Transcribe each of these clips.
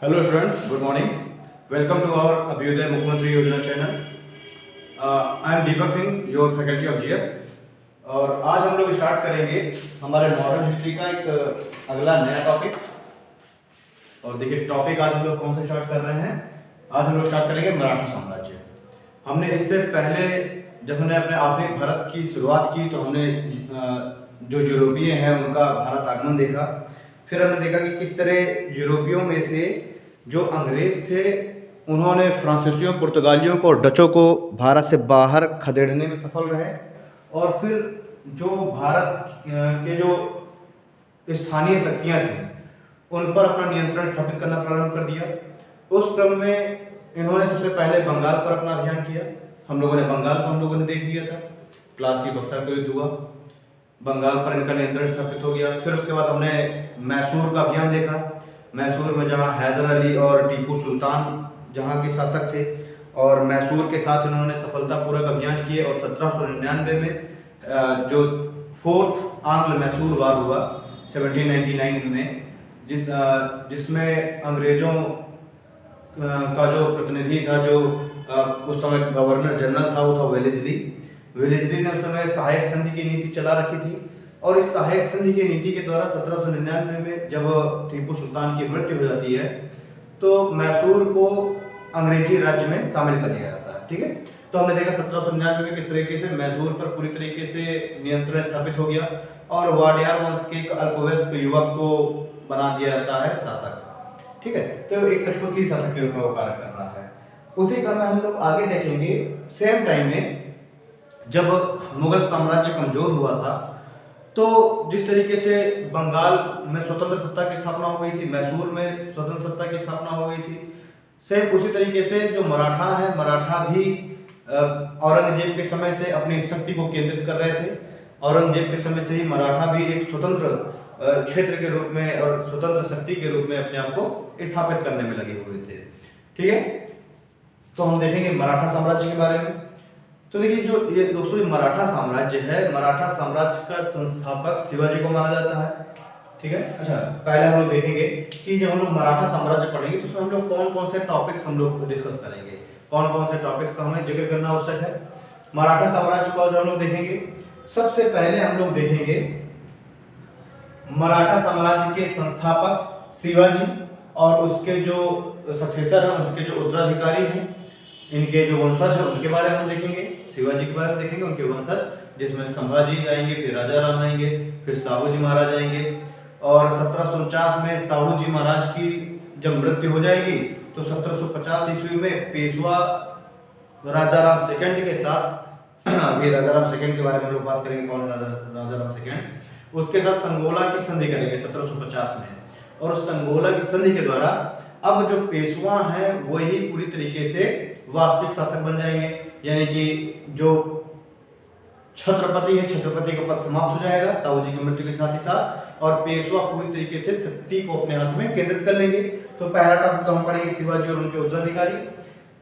Hello students, good morning. Welcome to our Abhyuday Mukhyamantri Yojana channel. I am Deepak Singh, your faculty of GS. और आज हम लोग start करेंगे हमारे modern history का एक अगला नया टॉपिक। और देखिए टॉपिक आज हम लोग कौन सा स्टार्ट कर रहे हैं। आज हम लोग स्टार्ट करेंगे मराठा साम्राज्य। हमने इससे पहले जब हमने अपने आधुनिक भारत की शुरुआत की तो हमने जो यूरोपीय हैं उनका भारत आगमन देखा। फिर हमने देखा कि किस तरह यूरोपियों में से जो अंग्रेज थे उन्होंने फ्रांसीसियों, पुर्तगालियों को और डचों को भारत से बाहर खदेड़ने में सफल रहे। और फिर जो भारत के जो स्थानीय शक्तियाँ थीं उन पर अपना नियंत्रण स्थापित करना प्रारंभ कर दिया। उस क्रम में इन्होंने सबसे पहले बंगाल पर अपना अभियान किया। हम लोगों ने बंगाल को हम लोगों ने देख लिया था, प्लासी बक्सर को युद्ध हुआ, बंगाल पर इनका नियंत्रण स्थापित हो गया। फिर उसके बाद हमने मैसूर का अभियान देखा। मैसूर में जहाँ हैदर अली और टीपू सुल्तान जहाँ के शासक थे और मैसूर के साथ इन्होंने सफलतापूर्वक अभियान किए। और 1799 में जो फोर्थ आंग्ल मैसूर वार हुआ 1799 में, जिसमें अंग्रेज़ों का जो प्रतिनिधि था, जो उस समय गवर्नर जनरल था, वो था वेलेस्ली। वेलेस्ली ने उस समय सहायक संधि की नीति चला रखी थी। और इस सहायक संधि की नीति के द्वारा 1799 में जब टीपू सुल्तान की मृत्यु हो जाती है तो मैसूर को अंग्रेजी राज्य में शामिल कर लिया जाता है। ठीक है, तो हमने देखा 1799 में किस तरीके से मैसूर पर पूरी तरीके से नियंत्रण स्थापित हो गया और वाडियार वंश के एक अल्पवयस्क युवक को बना दिया जाता है शासक। ठीक है, तो एक कठपुतली शासक के रूप में वो कार्य कर रहा है। उसी क्रम में हम लोग आगे देखेंगे सेम टाइम में जब मुगल साम्राज्य कमजोर हुआ था तो जिस तरीके से बंगाल में स्वतंत्र सत्ता की स्थापना हो गई थी, मैसूर में स्वतंत्र सत्ता की स्थापना हो गई थी, सेम उसी तरीके से जो मराठा है, मराठा भी औरंगजेब के समय से अपनी शक्ति को केंद्रित कर रहे थे। औरंगजेब के समय से ही मराठा भी एक स्वतंत्र क्षेत्र के रूप में और स्वतंत्र शक्ति के रूप में अपने आप को स्थापित करने में लगे हुए थे। ठीक है, तो हम देखेंगे मराठा साम्राज्य के बारे में। तो देखिए जो ये दोस्तों मराठा साम्राज्य है, मराठा साम्राज्य का संस्थापक शिवाजी को माना जाता है। ठीक है, अच्छा पहले हम लोग देखेंगे कि जब हम लोग मराठा साम्राज्य पढ़ेंगे तो उसमें हम लोग कौन कौन से टॉपिक्स हम लोग डिस्कस करेंगे, कौन कौन से टॉपिक्स का हमें जिक्र करना आवश्यक है। मराठा साम्राज्य को जो हम लोग देखेंगे, सबसे पहले हम लोग देखेंगे मराठा साम्राज्य के संस्थापक शिवाजी और उसके जो सक्सेसर हैं, उसके जो उत्तराधिकारी हैं, इनके जो वंशज हैं उनके बारे में हम देखेंगे। शिवाजी के बारे में देखेंगे, उनके वंशज जिसमें संभाजी आएंगे, फिर राजा राम आएंगे, फिर साहू जी महाराज आएंगे। और 1749 में साहू जी महाराज की जब मृत्यु हो जाएगी तो 1750 ईस्वी में पेशवा राजा राम सेकंड के साथ अभी राजा राम सेकंड के बारे में हम लोग बात करेंगे, कौन राजा राम सेकंड, उसके साथ संगोला की संधि करेंगे 1750 में। और उस संगोला की संधि के द्वारा अब जो पेशवा हैं वही पूरी तरीके से वास्तविक शासक बन जाएंगे। यानी कि जो छत्रपति है, छत्रपति का पद समाप्त हो जाएगा साहू जी की मृत्यु के साथ ही साथ, और पेशवा पूरी तरीके से शक्ति को अपने हाथ में केंद्रित कर लेंगे। तो पहला टॉपिक तो हम पढ़ेंगे शिवाजी और उनके उत्तराधिकारी।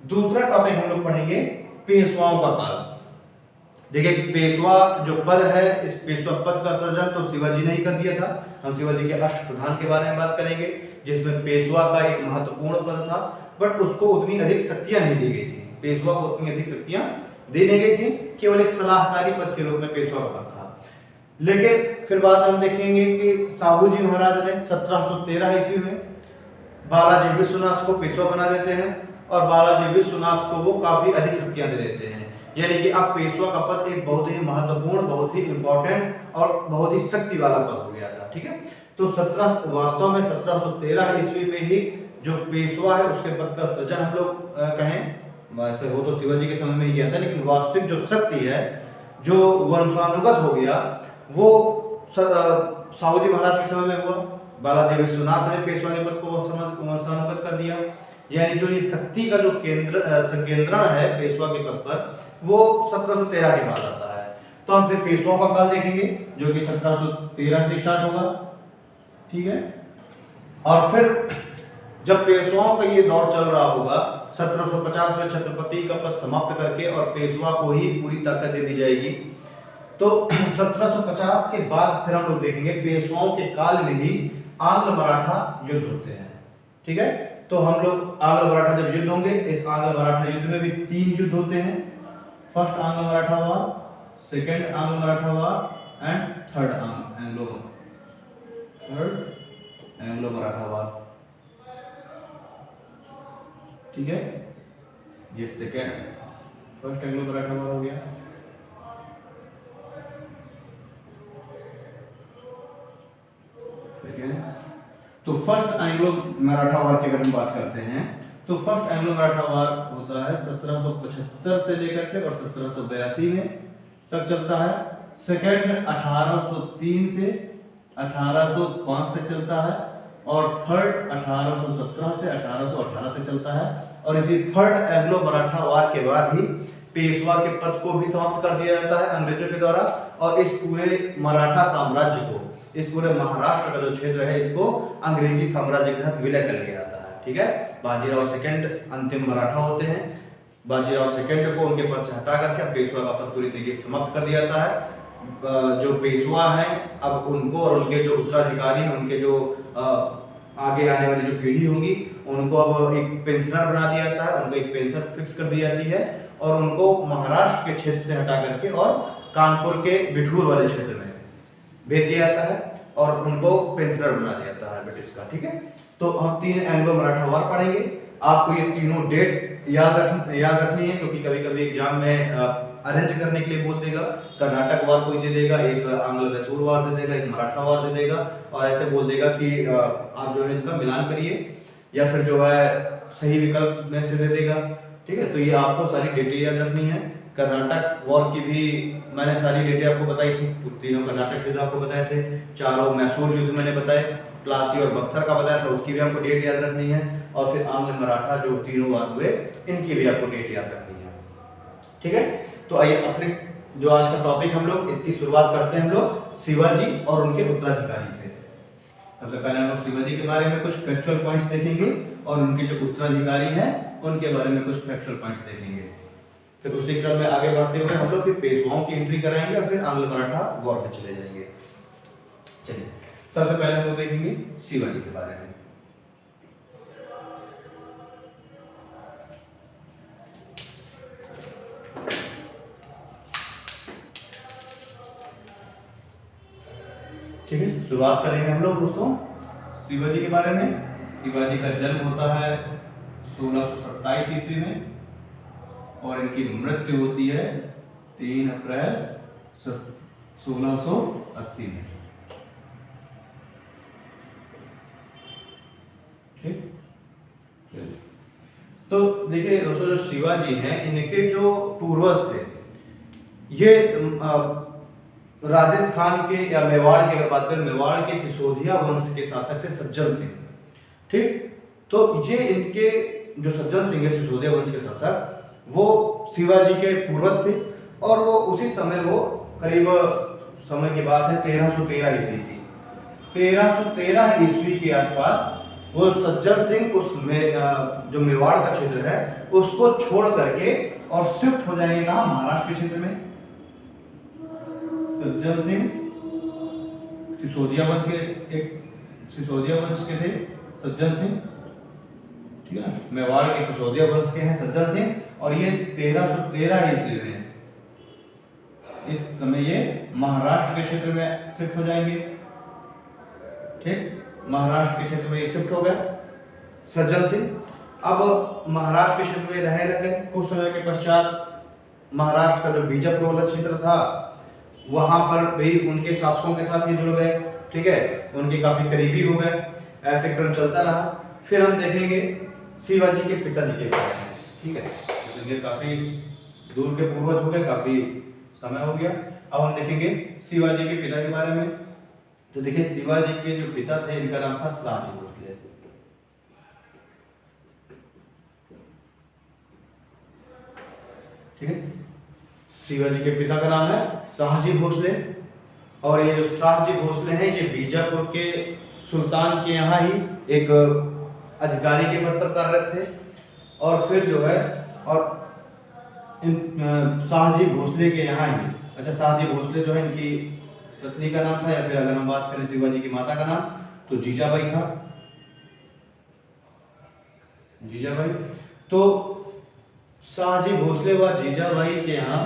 दूसरा टॉपिक हम लोग पढ़ेंगे पेशवाओं का काल। देखिए पेशवा जो पद है, इस पेशवा पद का सृजन तो शिवाजी ने ही कर दिया था। हम शिवाजी के अष्टप्रधान के बारे में बात करेंगे जिसमें पेशवा का एक महत्वपूर्ण पद था, बट उसको उतनी अधिक शक्तियां नहीं दी गई थी। पेशवा को उतनी अधिक शक्तियां दी नहीं गई थी, केवल एक सलाहकारी पद के रूप में पेशवा का पद था। लेकिन फिर बाद में हम देखेंगे कि साहू जी महाराज ने 1713 ईस्वी में बालाजी विश्वनाथ को पेशवा बना देते हैं और बालाजी विश्वनाथ को वो काफी अधिक शक्तियां दे देते हैं। यानी कि अब पेशवा का पद एक बहुत ही महत्वपूर्ण, बहुत ही इंपॉर्टेंट और बहुत ही शक्ति वाला पद हो गया था। ठीक है, तो वास्तव में 1713 ईस्वी में ही जो पेशवा है उसके पद का सृजन हम लोग कहें, वैसे वो तो शिवाजी के समय में ही किया था, लेकिन वास्तविक जो शक्ति है, जो वंशानुगत हो गया, वो साहू जी महाराज के समय में हुआ। बालाजी विश्वनाथ ने पेशवा के पद को वंशानुगत कर दिया। यानी जो ये शक्ति का जो संकेंद्रण है पेशवा के पद पर, वो 1713 के बाद आता है। तो हम फिर पेशवाओं का काल देखेंगे जो कि 1713 से स्टार्ट होगा। ठीक है, और फिर जब पेशवाओं का ये दौर चल रहा होगा 1750 में छत्रपति का पद समाप्त करके और पेशवा को ही पूरी ताकत दे दी जाएगी। तो 1750 के बाद फिर हम लोग देखेंगे पेशवाओं के काल में ही आंग्ल मराठा युद्ध होते हैं। ठीक है, तो हम लोग आंग्ल मराठा जब युद्ध होंगे, इस आंग्ल मराठा युद्ध में भी 3 युद्ध होते हैं, फर्स्ट आंग्ल मराठा वॉर, सेकेंड आंग्ल Maratha war and third Anglo Maratha war. ठीक है, ये फर्स्ट एंग्लो मराठा वॉर हो गया। सेकेंड, तो फर्स्ट एंग्लो मराठा वॉर की अगर हम बात करते हैं तो फर्स्ट एंग्लो मराठा वॉर होता है 1775 से लेकर के और 1782 में तक चलता है। सेकेंड 1803 से 1805 तक चलता है और थर्ड 1817 से 1818 तक चलता है। और इसी थर्ड एंग्लो मराठा वॉर के बाद ही पेशवा के पद को भी समाप्त कर दिया जाता है अंग्रेजों के द्वारा, और इस पूरे मराठा साम्राज्य को, इस पूरे महाराष्ट्र का जो क्षेत्र है, इसको अंग्रेजी साम्राज्य के साथ विलय कर लिया जाता है। ठीक है, बाजीराव सेकंड अंतिम मराठा होते हैं। बाजीराव सेकंड को उनके पद से हटा करके पेशवा का पद पूरी तरीके से समाप्त कर दिया जाता है। जो पेशवा हैं अब उनको और उनके जो उत्तराधिकारी हैं, उनके जो आगे आने वाली जो पीढ़ी होगी, उनको अब एक पेंशनर बना दिया जाता है, उनको एक पेंशन फिक्स कर दी जाती है और उनको महाराष्ट्र के क्षेत्र से हटा करके और कानपुर के बिठूर वाले क्षेत्र में भेज दिया जाता है और उनको पेंशनर बना दिया जाता है ब्रिटिश का। ठीक है, तो हम 3 एंग्लो मराठा वॉर पढ़ेंगे। आपको ये तीनों डेट याद रखनी है, क्योंकि कभी कभी एग्जाम में अरेंज करने के लिए बोल देगा, कर्नाटक वॉर कोई दे देगा, एक आंग्ल मैसूर वॉर दे देगा, एक मराठा वॉर दे देगा, और ऐसे बोल देगा कि आप जो है इनका मिलान करिए, या फिर जो है सही विकल्प में से दे देगा। ठीक है, तो ये आपको सारी डेटें याद रखनी है। कर्नाटक वॉर की भी मैंने सारी डेटें आपको बताई थी, तीनों कर्नाटक युद्ध आपको बताए थे, चारों मैसूर युद्ध मैंने बताए, प्लासी और बक्सर का बताया था, उसकी भी आपको डेट याद रखनी है, और फिर आंग्ल मराठा जो तीनों वार हुए, इनकी भी आपको डेट याद रखनी है। ठीक है, तो आइए अपने जो आज का टॉपिक हम लोग इसकी शुरुआत करते हैं हम लोग शिवाजी और उनके उत्तराधिकारी से। सबसे पहले हम लोग शिवाजी के बारे में कुछ फैक्चुअल पॉइंट्स देखेंगे और उनके जो उत्तराधिकारी हैं उनके बारे में कुछ फैक्चुअल पॉइंट्स देखेंगे। फिर उसी क्रम में आगे बढ़ते हुए हम लोग फिर पेशवाओं की एंट्री कराएंगे और फिर आंग्ल मराठा वॉर पे चले जाएंगे। चलिए, सबसे पहले हम लोग देखेंगे शिवाजी के बारे में। ठीक है, शुरुआत करेंगे हम लोग दोस्तों शिवाजी के बारे में। शिवाजी का जन्म होता है 1627 ईस्वी में और इनकी मृत्यु होती है 3 अप्रैल 1680 में। ठीक, तो देखिए दोस्तों, जो शिवाजी हैं इनके जो पूर्वज थे, ये राजस्थान के या मेवाड़ की अगर बात करें, मेवाड़ के सिसोदिया वंश के शासक थे सज्जन सिंह। ठीक, तो ये इनके जो सज्जन सिंह है सिसोदिया वंश के शासक, वो शिवाजी के पूर्वज थे और वो उसी समय, वो करीब समय की बात है 1313 ईस्वी की, 1313 ईस्वी के आसपास वो सज्जन सिंह उस में जो मेवाड़ का क्षेत्र है उसको छोड़ करके और शिफ्ट हो जाएंगे कहाँ, महाराष्ट्र के क्षेत्र में। सज्जन सिंह सिसोदिया वंश के थे सज्जन सिंह। ठीक है, मेवाड़ के सिसोदिया वंश के हैं सज्जन सिंह, और ये 1313 ईस्वी में इस समय ये महाराष्ट्र के क्षेत्र में शिफ्ट हो जाएंगे। ठीक, महाराष्ट्र के क्षेत्र में ये शिफ्ट हो गए सज्जन सिंह। अब महाराष्ट्र के क्षेत्र में रहने लग गए। कुछ समय के पश्चात महाराष्ट्र का जो बीजापुर वाला क्षेत्र था, वहां पर भी उनके शासकों के साथ ही जुड़ गए। ठीक है, उनके काफी करीबी हो गए। ऐसे क्रम चलता रहा। फिर हम देखेंगे शिवाजी के पिताजी के बारे में। ठीक है, ये काफी दूर के पूर्वज हो गए, काफी समय हो गया। अब हम देखेंगे शिवाजी के पिता के बारे में। तो देखिए, शिवाजी के जो पिता थे इनका नाम था शहाजी भोसले। ठीक है, शिवाजी के पिता का नाम है शहाजी भोसले, और ये जो शहाजी भोसले हैं ये बीजापुर के सुल्तान के यहाँ ही एक अधिकारी के पद पर कार्यरत थे। और फिर जो है, और शहाजी भोसले के यहाँ ही, अच्छा, शहाजी भोसले जो है इनकी पत्नी का नाम था, या फिर अगर हम बात करें शिवाजी की माता का नाम, तो जीजाबाई था। जीजाबाई। तो शाहजी भोसले व जीजाबाई के यहाँ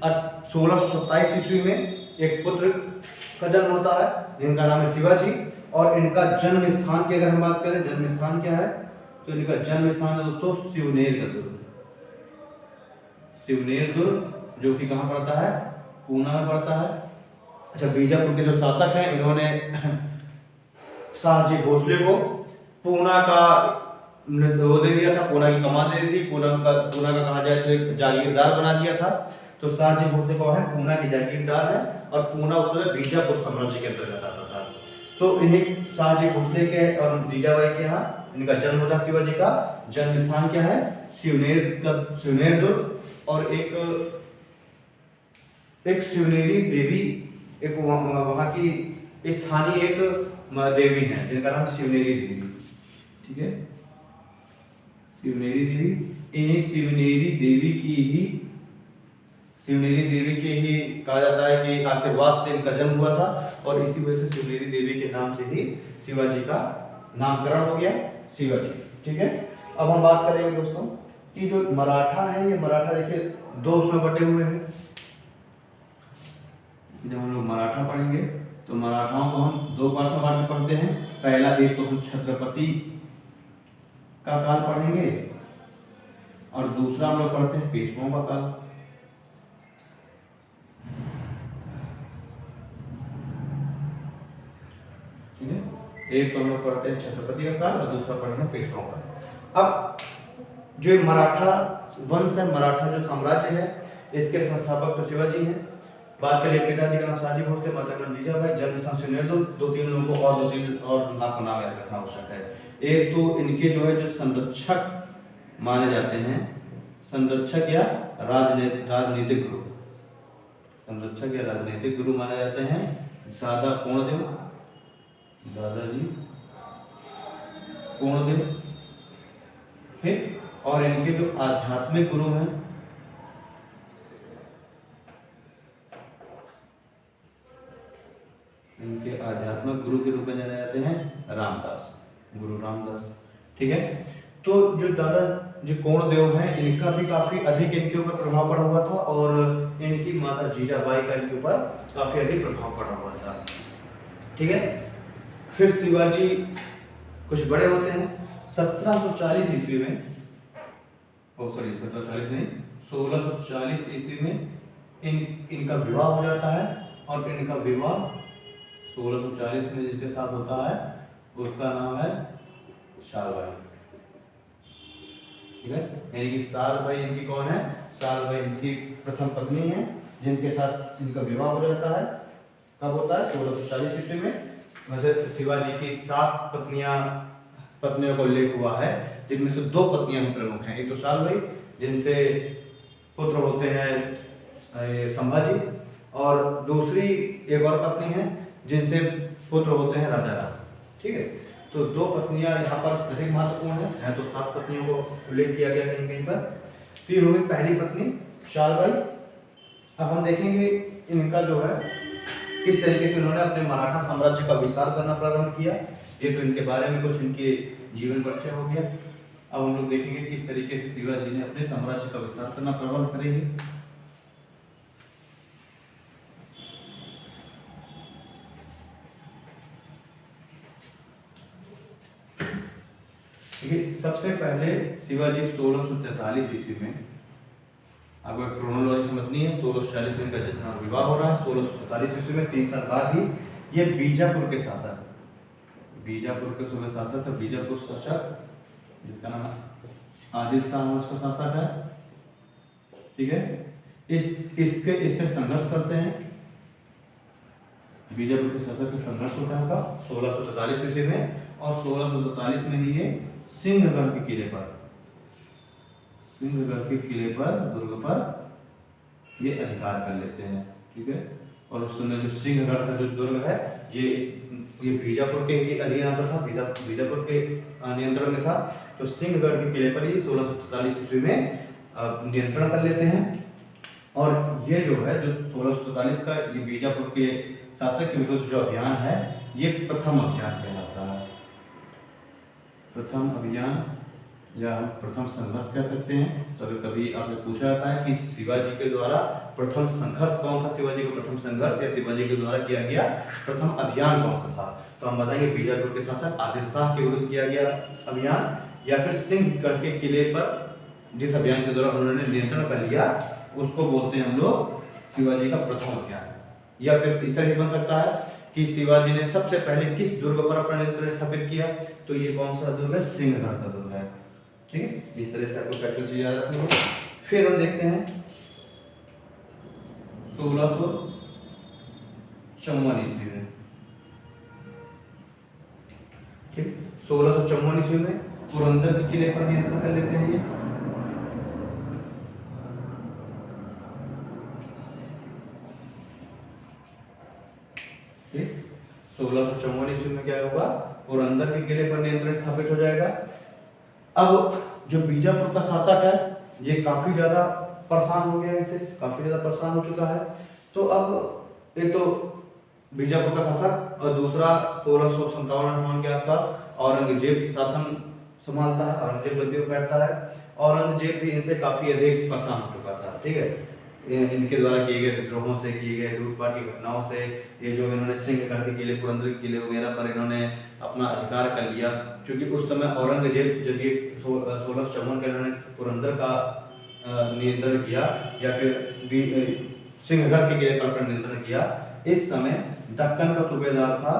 1627 ईस्वी में एक पुत्र का जन्म होता है जिनका नाम है शिवाजी। और इनका जन्म स्थान की अगर हम बात करें, जन्म स्थान क्या है, तो इनका जन्म स्थान है दोस्तों शिवनेर का दुर्ग। शिवनेर दुर्ग जो कि कहाँ पड़ता है, पूना में पड़ता है। अच्छा, बीजापुर के जो शासक हैं इन्होंने शाहजी भोसले को पूना का वो दे दिया था, पूना की कमान दे दी थी, पूना का कहा जाए तो एक जागीरदार बना दिया था। तो शाहजी भोसले कौन है, पूना की जागीरदार है और पूना उस समय बीजापुर साम्राज्य के अंतर्गत आता था। तो इन्हीं शाहजी भोसले के और जीजाबाई के यहाँ इनका जन्म होता है। शिवाजी का जन्म स्थान क्या है, शिवनेर दुर्ग। और एक शिवनेरी देवी, एक वहाँ की स्थानीय एक देवी है जिनका नाम शिवनेरी देवी, ठीक है, शिवनेरी देवी। इन्हीं शिवनेरी देवी के ही कहा जाता है कि आशीर्वाद से इनका जन्म हुआ था और इसी वजह से शिवनेरी देवी के नाम से ही शिवाजी का नामकरण हो गया, शिवाजी, ठीक है। अब हम बात करेंगे दोस्तों कि जो मराठा है, ये मराठा देखिए दो उसमें बटे हुए हैं। जब हम लोग मराठा पढ़ेंगे तो मराठाओं को हम दो पार्ट में बांट के पढ़ते हैं। पहला एक तो हम छत्रपति का काल पढ़ेंगे और दूसरा हम लोग पढ़ते हैं पेशवाओं का काल। ठीक है, एक तो हम लोग पढ़ते हैं छत्रपति का काल और दूसरा पढ़ते हैं पेशवाओं का। अब जो मराठा वंश है, मराठा जो साम्राज्य है, इसके संस्थापक तो शिवाजी हैं। बात करिए पिताजी का नाम शाहजी भोसले, माता का नाम जीजाबाई, जन्म स्थान शिवनेर दुर्ग। दो तीन लोगों को और आपको नाम याद रखना आवश्यक है। एक तो इनके जो है जो संरक्षक माने जाते हैं, संरक्षक या राजनीतिक गुरु, संरक्षक या राजनीतिक गुरु माने जाते हैं दादा कोणदेव, दादाजी कोणदेव। ठीक, और इनके जो आध्यात्मिक गुरु हैं इनके आध्यात्मिक गुरु के रूप में जाने जाते हैं रामदास, गुरु रामदास। ठीक है, तो जो दादा जो कोणदेव हैं इनका भी काफी अधिक इनके ऊपर प्रभाव पड़ा हुआ था और इनकी माता जीजाबाई का इनके ऊपर काफी अधिक प्रभाव पड़ा हुआ था। ठीक है, फिर शिवाजी कुछ बड़े होते हैं 1740 ईस्वी में, 1740 नहीं 1640 ईस्वी में इनका विवाह हो जाता है। और इनका विवाह 1640 में जिसके साथ होता है उसका नाम है शालबाई। ठीक है, यानी कि शालबाई इनकी कौन है, शालबाई इनकी प्रथम पत्नी है जिनके साथ इनका विवाह हो जाता है। कब होता है, 1640 ईस्वी में। वैसे शिवाजी की 7 पत्नियों का उल्लेख हुआ है, जिनमें से 2 पत्नियां प्रमुख हैं। एक तो शालबाई जिनसे पुत्र होते हैं संभाजी, और दूसरी एक और पत्नी है जिनसे पुत्र होते हैं राजा राम। ठीक है, तो 2 पत्नियां यहाँ पर अधिक महत्वपूर्ण है, तो 7 पत्नियों को उल्लेख किया गया कहीं कहीं पर। तो ये होगी पहली पत्नी शालबाई। अब हम देखेंगे इनका जो है किस तरीके से उन्होंने अपने मराठा साम्राज्य का विस्तार करना प्रारंभ किया। ये तो इनके बारे में कुछ इनके जीवन परिचय हो गया। अब हम लोग देखेंगे किस तरीके से शिवाजी ने अपने साम्राज्य का विस्तार करना प्रारंभ करेंगे। देखिए, सबसे पहले शिवाजी 1643 ईस्वी में, आपको क्रोनोलॉजी समझनी है, 1640 में इनका विवाह हो रहा है। 1643 ईस्वी में 3 साल बाद ही ये बीजापुर के शासक, बीजापुर के सूबे शासक है, बीजापुर शासक जिसका नाम आदिल शाह उसका शासक है। ठीक है, इससे संघर्ष करते हैं, बीजापुर के शासक से संघर्ष होता है 1643 ईस्वी में। और 1643 में ही ये सिंहगढ़ के किले पर, सिंहगढ़ के किले पर, दुर्ग पर ये अधिकार कर लेते हैं। ठीक है, और उस समय जो सिंहगढ़ का जो दुर्ग है ये बीजापुर के ही अधीन आता था, बीजापुर के नियंत्रण में था। तो सिंहगढ़ के किले पर ये 1643 ईस्वी में नियंत्रण कर लेते हैं। और ये जो है जो 1643 का ये बीजापुर के शासक के विरुद्ध जो अभियान है, ये प्रथम अभियान कहलाता है। प्रथम अभियान या हम प्रथम संघर्ष कह सकते हैं। तो अगर कभी आपसे पूछा जाता है कि शिवाजी के द्वारा प्रथम संघर्ष कौन था, शिवाजी का प्रथम संघर्ष या शिवाजी के द्वारा किया गया प्रथम अभियान कौन सा था, तो हम बताएंगे बीजापुर के शासक आदिल शाह के विरुद्ध किया गया अभियान, या फिर सिंहगढ़ के किले पर जिस अभियान के दौरान उन्होंने नियंत्रण कर लिया उसको बोलते हैं हम लोग शिवाजी का प्रथम अभियान। या फिर इस तरह भी बन सकता है कि शिवाजी ने सबसे पहले किस दुर्ग पर अपना नियंत्रण स्थापित किया, तो ये कौन सा दुर्ग है, सिंहगढ़ का दुर्ग है। ठीक है, इस तरह से आपको फैक्टर चीज याद रखनी है। फिर हम देखते हैं 1654 ईस्वी में। ठीक, 1654 ईस्वी में पुरंदर के किले पर नियंत्रण कर लेते हैं ये। ठीक, 1654 ईस्वी में क्या होगा, पुरंदर के किले पर नियंत्रण स्थापित हो जाएगा। अब जो बीजापुर का शासक है ये काफी ज्यादा परेशान हो गया है, इससे काफी ज्यादा परेशान हो चुका है। तो अब एक तो बीजापुर का शासक और दूसरा 1657 के आसपास औरंगजेब शासन संभालता है, औरंगजेब गद्दी पर बैठता है। औरंगजेब भी इनसे काफी अधिक परेशान हो चुका था। ठीक है, इनके द्वारा किए गए विद्रोहों से, किए गए लूटपाट की घटनाओं से, ये जो इन्होंने सिंहगढ़ के किले, पुरंदर के किले वगैरह पर इन्होंने अपना अधिकार कर लिया, क्योंकि उस समय औरंगजेब जब ये 1654 का इन्होंने पुरंदर का नियंत्रण किया या फिर सिंहगढ़ के किले पर अपना नियंत्रण किया, इस समय दक्कन का सूबेदार था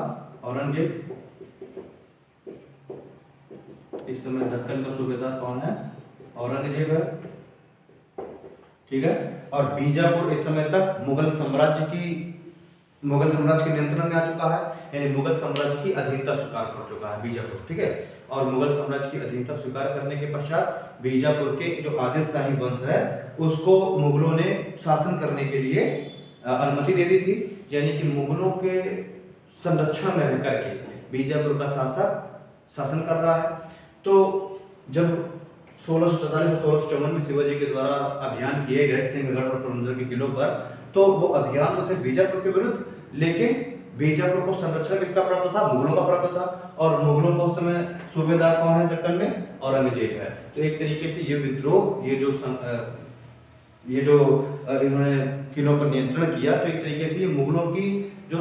औरंगजेब। इस समय दक्कन का सूबेदार कौन है, औरंगजेब है। ठीक है, और बीजापुर इस समय तक मुगल साम्राज्य के नियंत्रण में आ चुका है, यानी मुगल साम्राज्य की अधीनता स्वीकार कर चुका है बीजापुर। ठीक है, और मुगल साम्राज्य की अधीनता स्वीकार करने के पश्चात बीजापुर के जो आदिल शाही वंश है उसको मुगलों ने शासन करने के लिए अनुमति दे दी थी, यानी कि मुगलों के संरक्षण में रह करके बीजापुर का शासक शासन कर रहा है। तो जब 1643 और 1654 में शिवाजी के द्वारा अभियान किए गए सिंहगढ़ और पुरंदर के किलों पर, तो वो अभियान तो थे बीजापुर के विरुद्ध, लेकिन बीजापुर को संरक्षण किसका प्राप्त था, मुगलों का प्राप्त था। और मुगलों को उस समय सूबेदार कौन है दक्कन में, औरंगजेब है। तो एक तरीके से ये विद्रोह, ये जो इन्होंने किलों पर नियंत्रण किया, तो एक तरीके से ये मुगलों की जो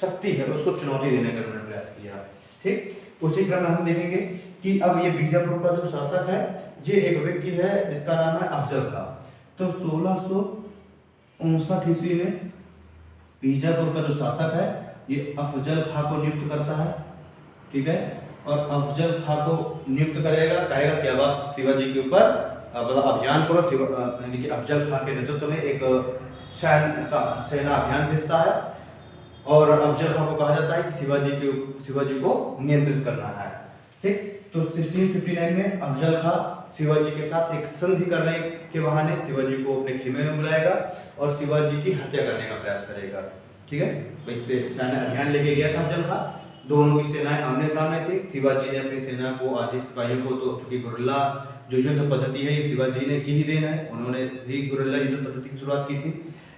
शक्ति है उसको चुनौती देने का उन्होंने प्रयास किया। ठीक, उसी क्रम में हम देखेंगे कि अब ये बीजापुर का जो शासक है ये एक व्यक्ति है जिसका नाम है अफजल खां। तो 1659 ईस्वी में बीजापुर का जो शासक है ये अफजल खां को नियुक्त करता है। ठीक है, और अफजल खां को नियुक्त करेगा, कहेगा कि अब आप शिवाजी के ऊपर अभियान करो, यानी कि अफजल खां के नेतृत्व में एक सेना अभियान भेजता है, और अफजल खां को कहा जाता है कि शिवाजी को नियंत्रित करना है। ठीक, तो 1659 में अफजल खां शिवाजी के साथ एक संधि करने के बहाने शिवाजी को अपने खेमे में बुलाएगा और शिवाजी की हत्या करने का प्रयास करेगा। ठीक है, तो इससे सैन्य अभियान लेके गया था अफजल खां, दोनों की सेनाएं आमने सामने थी। शिवाजी ने अपनी सेना को, आदि सिपाहियों को, तो चूंकि गुरिल्ला जो युद्ध पद्धति है ये शिवाजी ने की ही देन है, उन्होंने ही गुरिल्ला युद्ध पद्धति की शुरुआत की थी।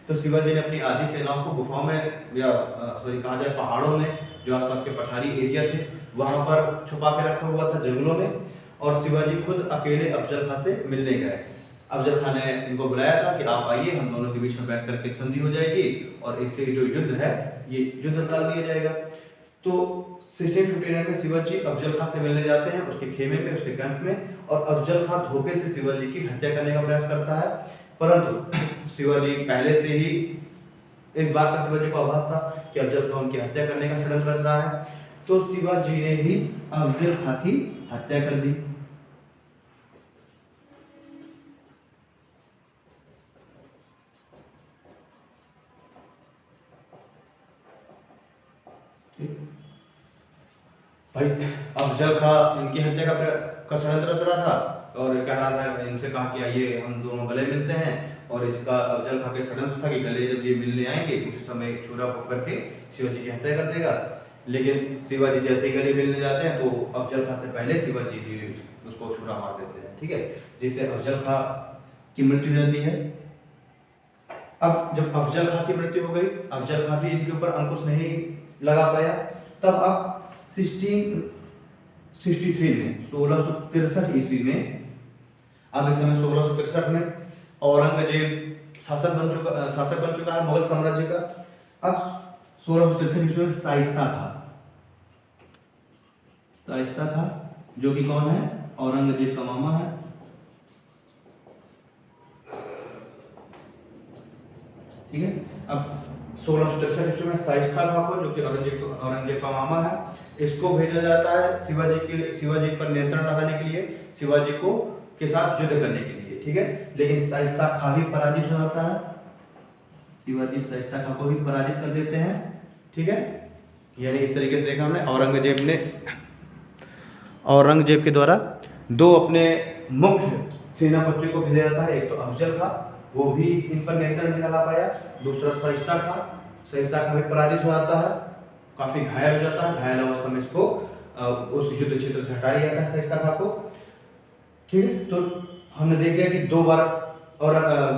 तो शिवाजी ने अपनी आधी सेनाओं को गुफाओं में या कहा जाए पहाड़ों में, जो आसपास के पठारी एरिया थे वहां पर छुपा के रखा हुआ था जंगलों में, और शिवाजी खुद अकेले अफजल खां से मिलने गए। अफजल खां ने इनको बुलाया था कि आप आइए, हम दोनों के बीच में बैठ करके संधि हो जाएगी और इससे जो युद्ध है ये युद्ध टाल दिया जाएगा। तो 1659 में शिवाजी अफजल खां से मिलने जाते हैं उसके खेमे में, उसके कैंप में, और अफजल खां धोखे से शिवाजी की हत्या करने का प्रयास करता है। परंतु शिवाजी पहले से ही इस बात का शिवाजी को आभास था कि अफजल खां उनकी हत्या करने का षड्यंत्र रच रहा है, तो शिवाजी ने ही अफजल खां की हत्या कर दी। भाई अफजल खां इनकी हत्या का षड्यंत्र रच रहा था और कह रहा था, इनसे कहा कि आइए हम दोनों गले मिलते हैं, और इसका अफजल खां के षड्यंत्र था कि गले जब ये मिलने आएंगे उस समय एक छुरा भोग करके शिवाजी की हत्या कर देगा। लेकिन शिवाजी जैसे ही गले मिलने जाते हैं तो अफजल खां से पहले शिवाजी ही उसको छुरा मार देते हैं। ठीक है, जिससे अफजल खां की मृत्यु हो जाती है। अब जब अफजल खां की मृत्यु हो गई, अफजल खां भी इनके ऊपर अंकुश नहीं लगा पाया, तब अब 1663 में, 1663 ईस्वी में, अब इस समय 1663 में औरंगजेब शासक बन चुका है मुगल साम्राज्य का। अब 1663 ईस्वी में शाइस्ता खां जो कि कौन है, औरंगजेब का मामा है। ठीक है, अब 1663 ईस्वी में शाइस्ता खां को, जो कि औरंगजेब का मामा है, इसको भेजा जाता है शिवाजी पर नियंत्रण लगाने के लिए, शिवाजी को के साथ युद्ध करने के लिए। ठीक है, लेकिन शाइस्ता खां भी पराजित हो जाता है, शिवाजी शाइस्ता खां को भी पराजित कर देते हैं। ठीक है, यानी इस तरीके से देखा हमने, औरंगजेब के द्वारा दो अपने मुख्य सेनापतियों को भेजा जाता है। एक तो अफजल खां, वो भी इन पर नियंत्रण नहीं लगा पाया। दूसरा शाइस्ता खां भी पराजित हो जाता है, काफी घायल हो जाता है। घायल अवस्था में इसको उस युद्ध क्षेत्र से हटा दिया जाता है शाइस्ता खां को। ठीक है, तो हमने देख लिया कि 2 बार और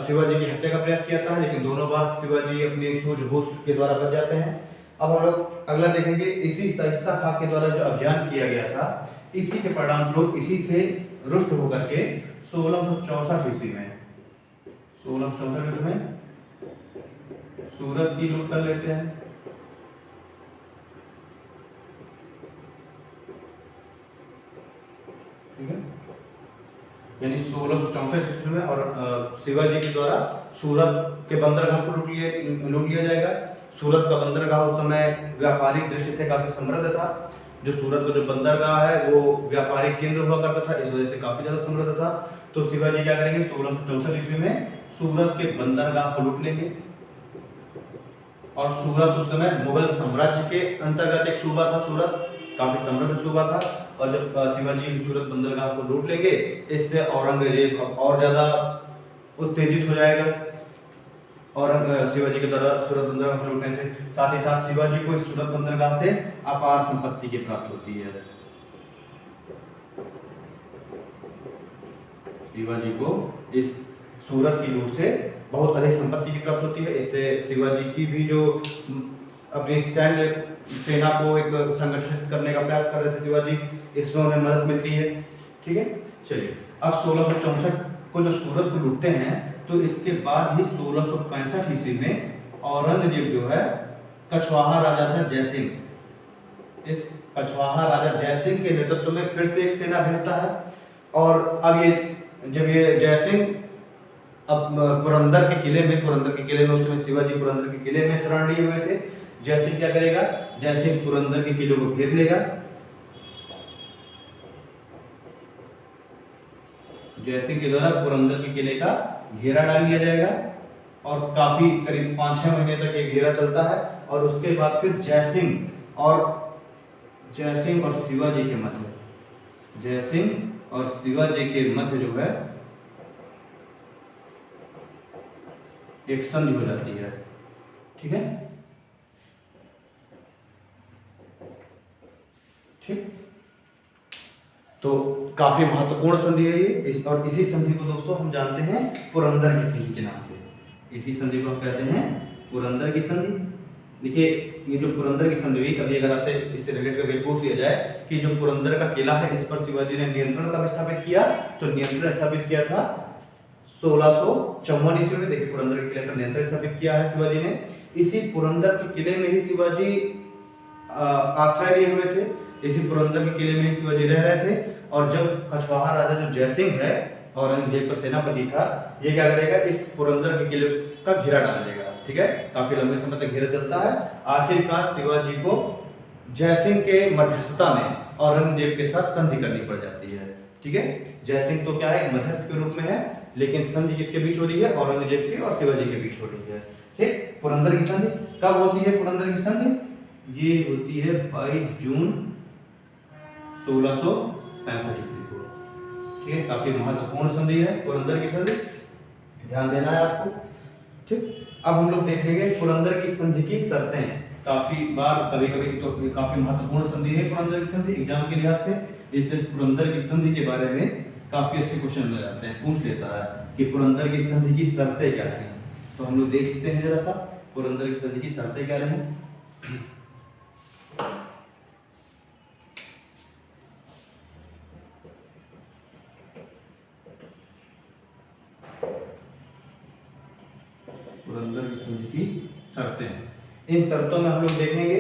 शिवाजी की हत्या का प्रयास किया था, लेकिन दोनों बार शिवाजी अपनी सूझबूझ के द्वारा बच जाते हैं। अब हम लोग अगला देखेंगे, इसी शाइस्ता खां के द्वारा जो अभियान किया गया था, इसी के परिणाम स्वरूप, इसी से रुष्ट होकर के 1664 ईस्वी में सूरत की लूट कर लेते हैं। ठीक है, यानी 1664 ईस्वी में और शिवाजी के द्वारा सूरत के बंदरगाह को लूट लिया जाएगा। सूरत का बंदरगाह उस समय व्यापारिक दृष्टि से काफी समृद्ध था। जो सूरत का जो बंदरगाह है वो व्यापारिक केंद्र हुआ करता था, इस वजह से काफी ज्यादा समृद्ध था। तो शिवाजी क्या करेंगे, 1664 ईस्वी में सूरत के बंदरगाह को लूट लेंगे। और सूरत उस समय मुगल साम्राज्य के अंतर्गत एक सूबा था, सूरत काफी समृद्ध सूबा था। और जब शिवाजी सूरत बंदरगाह को लूट लेंगे, इससे औरंगजेब और ज्यादा उत्तेजित हो जाएगा। और शिवाजी के द्वारा सूरत बंदरगाह को लूटने से साथ ही साथ शिवाजी को इस सूरत बंदरगाह से अपार संपत्ति की प्राप्त होती है। शिवाजी को इस सूरत की लूट से बहुत अधिक संपत्ति की प्राप्त होती है। इससे शिवाजी की भी जो अपनी सैन्य सेना को एक संगठित करने का प्रयास कर रहे थे शिवाजी, इसमें उन्हें मदद मिलती है। ठीक है, चलिए अब 1664 को जब सूरत को लूटते हैं, तो इसके बाद ही 1665 ईस्वी में औरंगजेब जो है कछवाहा राजा था जयसिंह, इस कछवाहा राजा जयसिंह के नेतृत्व में फिर से एक सेना भेजता है। और अब जब ये जयसिंह अब पुरंदर के किले में उस समय शिवाजी पुरंदर के किले में शरण लिए हुए थे। जयसिंह क्या करेगा, जयसिंह पुरंदर के किले को घेर लेगा। जयसिंह के द्वारा पुरंदर के किले का घेरा डाल दिया जाएगा और काफी करीब 5-6 महीने तक ये घेरा चलता है। और उसके बाद फिर जयसिंह और शिवाजी के मध्य जो है एक संधि हो जाती है। ठीक है, ठीक, तो काफी महत्वपूर्ण संधि है ये। और इसी संधि को दोस्तों हम जानते हैं पुरंदर की संधि के नाम से। इसी संधि को हम कहते हैं पुरंदर की संधि। देखिए, ये जो पुरंदर की संधि हुई, कभी अगर आपसे इससे रिलेट करके पूछ लिया जाए कि जो पुरंदर का किला है, इस पर शिवाजी ने नियंत्रण कब स्थापित किया, तो नियंत्रण स्थापित किया था 1654 ईस्वी में। देखिए, पुरंदर के किले पर नियंत्रण स्थापित किया है शिवाजी ने। इसी पुरंदर के किले में ही शिवाजी आश्रय लिए हुए थे, इसी पुरंदर के किले में ही शिवाजी रह रहे थे। और जब कछवाहा राजा जो जयसिंह है, औरंगजेब का सेनापति था, ये क्या करेगा, इस पुरंदर के किले का घेरा डाल देगा। ठीक है, काफी लंबे समय तक घेरा चलता है। आखिरकार शिवाजी को जयसिंह के मध्यस्थता में औरंगजेब के साथ संधि करनी पड़ जाती है। ठीक है, जयसिंह तो क्या है, मध्यस्थ के रूप में है, लेकिन संधि किसके बीच हो रही है, औरंगजेब के और शिवाजी के बीच हो रही है। ठीक, पुरंदर की संधि कब होती है, पुरंदर की संधि ये होती है 22 जून 1665 ईस्वी को। ठीक है, काफी महत्वपूर्ण संधि है पुरंदर की संधि, ध्यान देना है आपको। ठीक, अब हम लोग देखेंगे पुरंदर की संधि की शर्तें। काफी बार कभी तो काफी महत्वपूर्ण संधि है पुरंदर की संधि एग्जाम के लिहाज से, इसलिए पुरंदर की संधि के बारे में काफी अच्छे क्वेश्चन मिल जाते हैं, पूछ लेता है कि पुरंदर की संधि की शर्तें क्या थी। तो हम लोग देखते हैं जरा सा पुरंदर की संधि की शर्तें क्या रही। संधि की शर्तें। इन शर्तों में हम लोग देखेंगे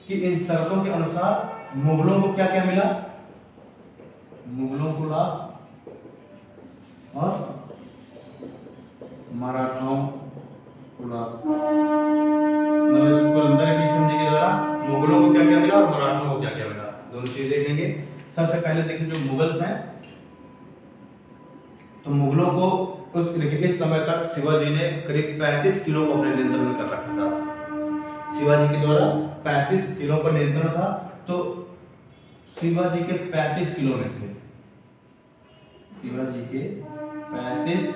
कि इन शर्तों के अनुसार मुगलों को क्या क्या मिला, मुगलों को लाभ और मराठाओं को लाभ। मतलब इस पुरंदर की संधि के द्वारा मुगलों को क्या क्या मिला और मराठाओं को क्या क्या मिला, दोनों चीज देख लेंगे। सबसे पहले देखिए जो मुगल्स हैं, तो मुगलों को उस देखिए इस समय तक शिवाजी ने करीब 35 किलो को अपने नियंत्रण में कर रखा था। शिवाजी के द्वारा 35 किलो पर नियंत्रण था। तो शिवाजी के 35 किलो में से, शिवाजी के 35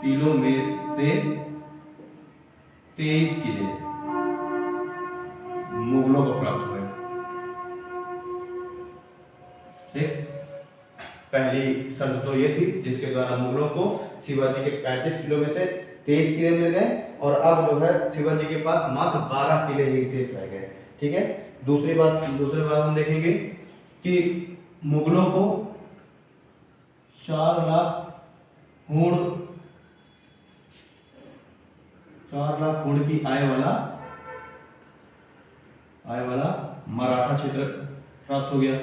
किलो में से 23 किले मुगलों को प्राप्त हुए। ठीक, पहली शर्त तो ये थी जिसके द्वारा मुगलों को शिवाजी के 35 किलो में से 23 किले मिल गए, और अब जो है शिवाजी के पास मात्र 12 किले ही शेष रह गए। ठीक है। दूसरी बात हम देखेंगे कि मुगलों को 4 लाख हुण की आय वाला मराठा क्षेत्र प्राप्त हो गया।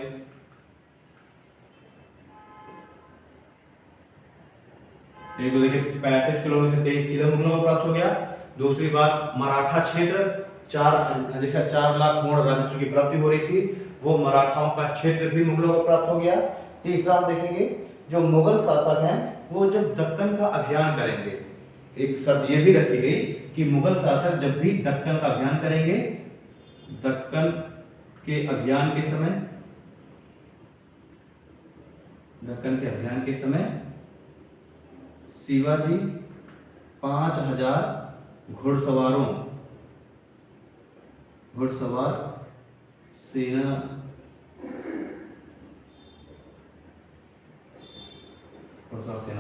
एक तो देखिए 35 किलो में से 23 किलो मुगलों को प्राप्त हो गया। दूसरी बात, मराठा क्षेत्र 4 लाख हुण राजस्व की प्राप्ति हो रही थी, वो मराठाओं का क्षेत्र भी मुगलों को प्राप्त हो गया। तीसरा हम देखेंगे जो मुगल शासक हैं वो जब दक्कन का अभियान करेंगे, एक शर्त ये भी रखी गई कि मुगल शासक जब भी दक्कन का अभियान करेंगे, दक्कन के अभियान के समय शिवाजी 5000 घुड़सवार सेना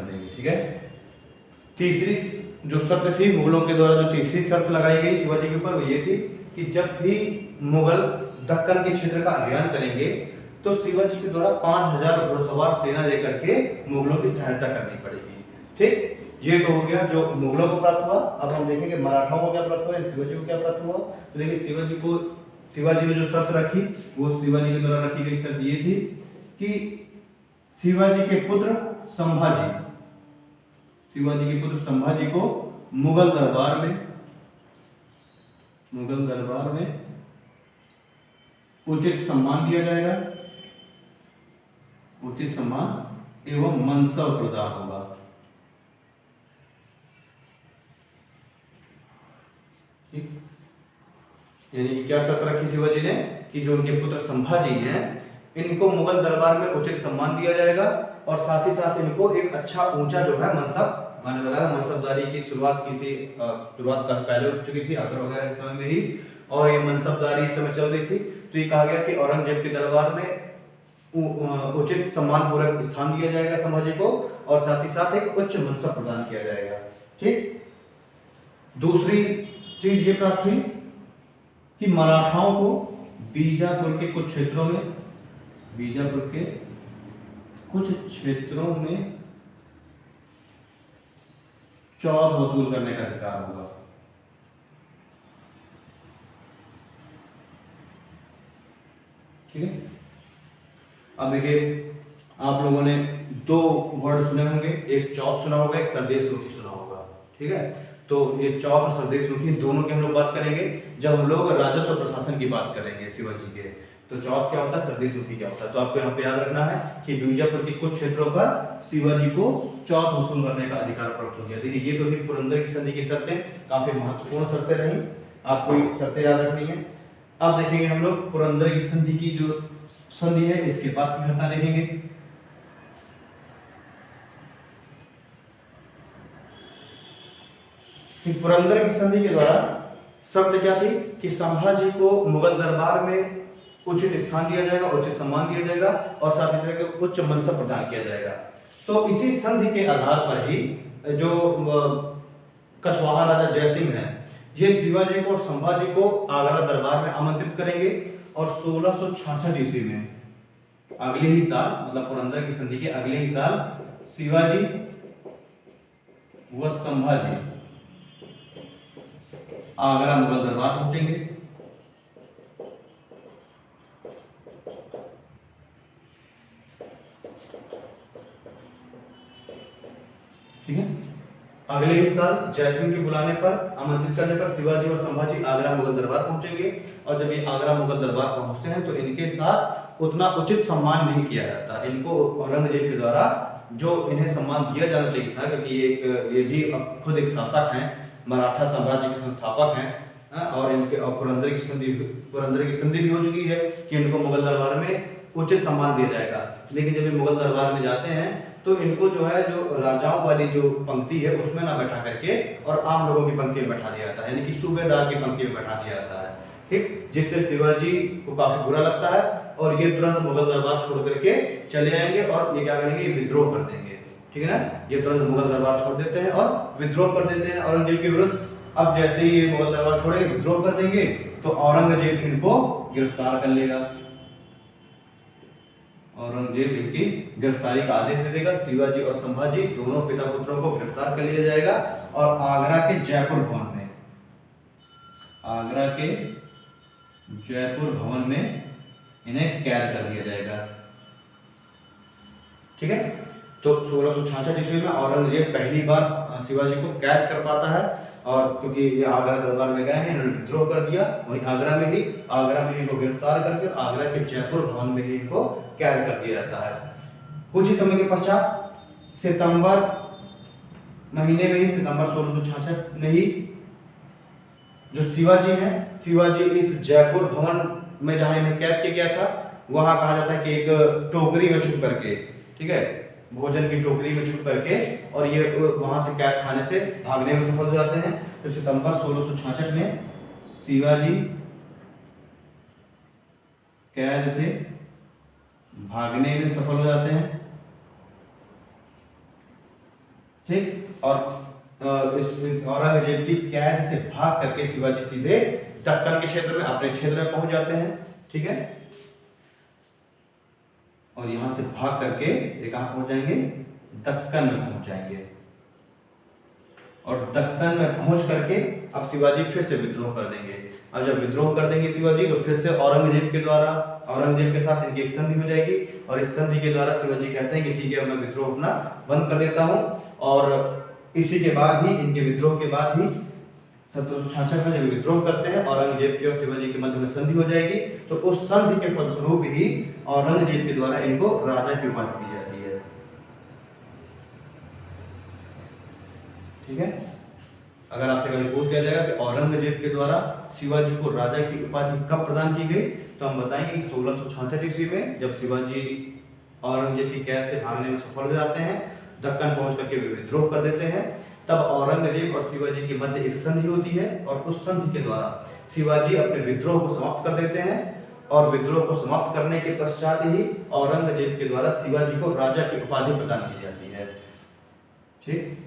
देंगे। ठीक है। तीसरी जो शर्त थी मुगलों के द्वारा, जो तीसरी शर्त लगाई गई शिवाजी के ऊपर, वो ये थी कि जब भी मुगल दक्कन के क्षेत्र का अभियान करेंगे तो शिवाजी के द्वारा 5000 घुड़सवार सेना लेकर के मुगलों की सहायता करनी पड़ेगी। ठीक, ये तो हो गया जो मुगलों को प्राप्त हुआ। अब हम देखेंगे मराठाओं को क्या प्राप्त हुआ, शिवाजी को क्या प्राप्त हुआ। तो देखिए शिवाजी ने जो शर्त रखी, वो शिवाजी के द्वारा रखी गई शर्त ये थी कि शिवाजी के पुत्र संभाजी को मुगल दरबार में उचित सम्मान दिया जाएगा, उचित सम्मान एवं मनसब प्रदान होगा। ठीक, यानी कि क्या शर्त रखी शिवाजी ने कि जो उनके पुत्र संभाजी हैं इनको मुगल दरबार में उचित सम्मान दिया जाएगा, और साथ ही साथ इनको एक अच्छा ऊंचा जो है मनसब, मैंने बताया मनसबदारी की शुरुआत की थी, शुरुआत का पहले हो चुकी थी अकबर वगैरह के समय में ही, और ये मनसबदारी इस समय चल रही थी। तो ये कहा गया कि औरंगजेब के दरबार में उचित सम्मान पूर्वक स्थान दिया जाएगा संभाजी को, और साथ ही साथ एक उच्च मनसब प्रदान किया जाएगा। ठीक, दूसरी चीज ये प्राप्त हुई कि मराठाओं को बीजापुर के कुछ क्षेत्रों में चौथ वसूल करने का अधिकार होगा। ठीक है। अब देखिए आप लोगों ने 2 वर्ड सुने होंगे, एक चौथ सुना होगा, एक सरदेशमुखी सुना होगा। ठीक है। तो ये चौथ और सरदेशमुखी दोनों की हम लोग बात करेंगे जब हम लोग राजस्व प्रशासन की बात करेंगे शिवाजी के। तो चौथ क्या होता है, सरदेशमुखी क्या होता है। तो आपको यहाँ पे याद रखना है कि बीजापुर के कुछ क्षेत्रों पर शिवाजी को चौथ वसूल करने का अधिकार प्राप्त हो गया। देखिए ये तो थी पुरंदर की संधि की शर्तें, काफी महत्वपूर्ण शर्तें रही, आपको ये शर्तें याद रखनी है। अब देखेंगे हम लोग पुरंदर की संधि की जो संधि है इसके बाद की घटना देखेंगे। पुरंदर की संधि के द्वारा शर्त क्या थी कि संभाजी को मुगल दरबार में उचित स्थान दिया जाएगा, उचित सम्मान दिया जाएगा, और साथ ही साथ उच्च मनसब प्रदान किया जाएगा। तो इसी संधि के आधार पर ही जो कछवाहा राजा जयसिंह हैं, ये शिवाजी को और संभाजी को आगरा दरबार में आमंत्रित करेंगे, और 1666 ईस्वी में अगले ही साल, मतलब पुरंदर की संधि के अगले ही साल, शिवाजी व संभाजी आगरा मुगल दरबार पहुंचेंगे। ठीक है। अगले ही साल जयसिंह के बुलाने पर, आमंत्रित करने पर शिवाजी और संभाजी आगरा मुगल दरबार पहुंचेंगे। और जब ये आगरा मुगल दरबार पहुंचते हैं तो इनके साथ उतना उचित सम्मान नहीं किया जाता। इनको औरंगजेब के द्वारा जो इन्हें सम्मान दिया जाना चाहिए था, क्योंकि ये भी अब खुद एक शासक हैं, मराठा साम्राज्य के संस्थापक हैं, और इनके पुरंदर की संधि भी हो चुकी है कि इनको मुगल दरबार में उचित सम्मान दिया जाएगा। लेकिन जब ये मुगल दरबार में जाते हैं तो इनको जो है, जो राजाओं वाली जो पंक्ति है उसमें ना बैठा करके और आम लोगों की पंक्ति में बैठा दिया जाता है, यानी कि सूबेदार की पंक्ति में बैठा दिया जाता है। ठीक, जिससे शिवाजी को काफी बुरा लगता है और ये तुरंत मुगल दरबार छोड़ करके चले आएंगे और ये क्या करेंगे, विद्रोह कर देंगे। ठीक है ना, ये तुरंत मुगल दरबार छोड़ देते हैं और विद्रोह कर देते हैं औरंगजेब के विरुद्ध। अब जैसे ही ये मुगल दरबार छोड़ेंगे, विद्रोह कर देंगे, तो औरंगजेब इनको गिरफ्तार कर लेगा। औरंगजेब इनकी गिरफ्तारी का आदेश दे देगा। शिवाजी और संभाजी दोनों पिता पुत्रों को गिरफ्तार कर लिया जाएगा और आगरा के जयपुर भवन में, आगरा के जयपुर भवन में इन्हें कैद कर दिया जाएगा। ठीक है, तो 1666 ईस्वी में औरंगजेब पहली बार शिवाजी को कैद कर पाता है, और क्योंकि ये आगरा दरबार में गए हैं, इन्होंने विद्रोह कर दिया, वहीं आगरा में ही इनको गिरफ्तार करके आगरा के जयपुर भवन में ही इनको कैद कर दिया जाता है। कुछ ही समय के पश्चात सितंबर महीने में ही, सितंबर 1666 में ही, जो शिवाजी हैं, शिवाजी इस जयपुर भवन में जहां इन्हें कैद किया गया था, वहां कहा जाता है कि एक टोकरी में छुप करके, ठीक है, भोजन की टोकरी में छुप करके, और ये वहां से कैद खाने से भागने में सफल हो जाते हैं। तो सितंबर 1666 में शिवाजी कैद से भागने में सफल हो जाते हैं। ठीक, और इस औरंगजेब की कैद से भाग करके शिवाजी सीधे दक्कन के क्षेत्र में, अपने क्षेत्र में पहुंच जाते हैं। ठीक है, और यहां से भाग करके ये कहां पहुंच जाएंगे, दक्कन में पहुंच जाएंगे। और दक्कन में पहुंच करके अब शिवाजी फिर से विद्रोह कर देंगे। अब जब विद्रोह कर देंगे शिवाजी, तो फिर से औरंगजेब के साथ इनकी एक संधि हो जाएगी, और इस संधि के द्वारा शिवाजी कहते हैं कि ठीक है, मैं विद्रोह अपना बंद कर देता हूं। और इसी के बाद ही, इनके विद्रोह के बाद ही 1766 में जब विद्रोह करते हैं, औरंगजेब के और शिवाजी के मध्य में संधि हो जाएगी। तो उस संधि के फलस्वरूप ही औरंगजेब के द्वारा इनको राजा की उपाधि दी जाती है। ठीक है, अगर आपसे कभी पूछ दिया जाएगा कि औरंगजेब के द्वारा शिवाजी को राजा की उपाधि कब प्रदान की गई, तो हम बताएंगे कि 1666 ईस्वी में, जब शिवाजी औरंगजेब की कैद से भागने में सफल हो जाते हैं, दक्कन पहुंच करके वे विद्रोह कर देते हैं, तब औरंगजेब और शिवाजी के मध्य एक संधि होती है, और उस संधि के द्वारा शिवाजी अपने विद्रोह को समाप्त कर देते हैं, और विद्रोह को समाप्त करने के पश्चात ही औरंगजेब के द्वारा शिवाजी को राजा की उपाधि प्रदान की जाती है। ठीक,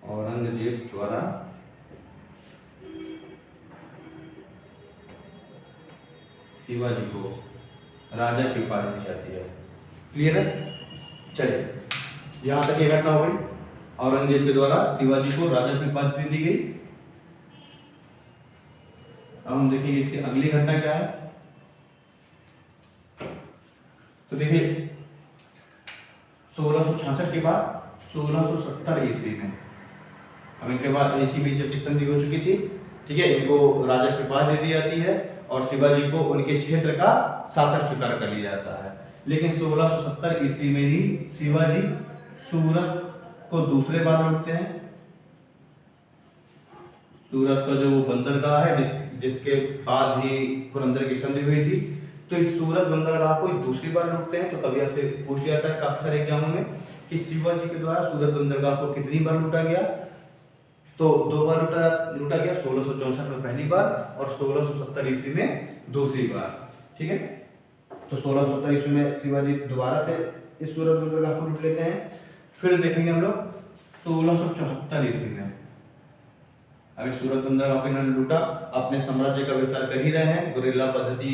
औरंगजेब द्वारा शिवाजी को राजा की उपाधि दी जाती है। क्लियर है? चलिए, यहां तक ये घटना हो गई, औरंगजेब के द्वारा शिवाजी को राजा की उपाधि दी गई। अब हम देखेंगे इसकी अगली घटना क्या है। तो देखिए, 1666 के बाद 1670 ईस्वी में, अब इनके बाद इनकी बीच जब संधि हो चुकी थी, ठीक है, इनको राजा की उपाधि दे दी जाती है और शिवाजी को उनके क्षेत्र का शासक स्वीकार कर लिया जाता है। लेकिन 1670 ईस्वी में ही शिवाजी सूरत को दूसरे बार लूटते हैं। सूरत का जो बंदरगाह है, जिसके बाद ही पुरंदर की संधि हुई थी, तो इस सूरत बंदरगाह को दूसरी बार लूटते हैं। तो कभी आपसे पूछ लिया जाता है काफी सारे एग्जामों में कि शिवाजी के द्वारा सूरत बंदरगाह को कितनी बार लूटा गया, तो 2 बार लूटा गया, 1664 में पहली बार और 1670 ईस्वी में दूसरी बार। ठीक है, तो 1670 ईस्वी में शिवाजी दोबारा से इस सूरत बंदरगाह को लूट लेते हैं। फिर देखेंगे हम लोग 1674 ईस्वी में, अभी सूरत बंदरगाह को इन्होंने लूटा, अपने साम्राज्य का विस्तार कर ही रहे हैं। गुरिल्ला पद्धति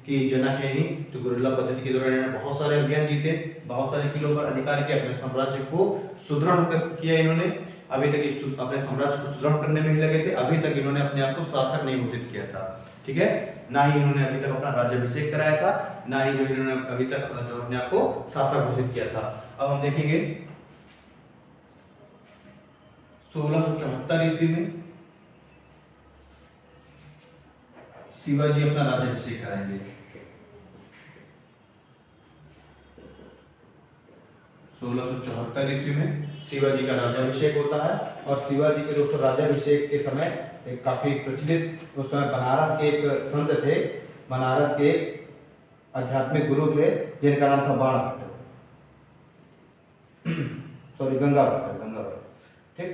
की जनक है ही, तो गुरिल्ला पद्धति के दौरान इन्होंने बहुत सारे अभियान जीते, बहुत सारे किलों पर अधिकार किया, अपने साम्राज्य को सुदृढ़ किया इन्होंने। अभी तक अपने साम्राज्य को सुदृढ़ करने में ही लगे थे, अभी तक इन्होंने अपने आप को शासक नहीं घोषित किया था, ठीक है। ना ही इन्होंने अभी तक अपना राज्याभिषेक कराया था, ना ही जो इन्होंने अभी तक जो अपने आप को शासक घोषित किया था। अब हम देखेंगे 1674 ईस्वी में शिवाजी अपना राज्याभिषेक कराएंगे। 1674 ईस्वी में शिवाजी का राज्याभिषेक होता है। और शिवाजी के दोस्तों राज्याभिषेक के समय एक काफी प्रचलित उस समय बनारस के एक संत थे, बनारस के आध्यात्मिक गुरु थे जिनका नाम था बाण भट्ट, सॉरी गंगा भट्ट, ठीक।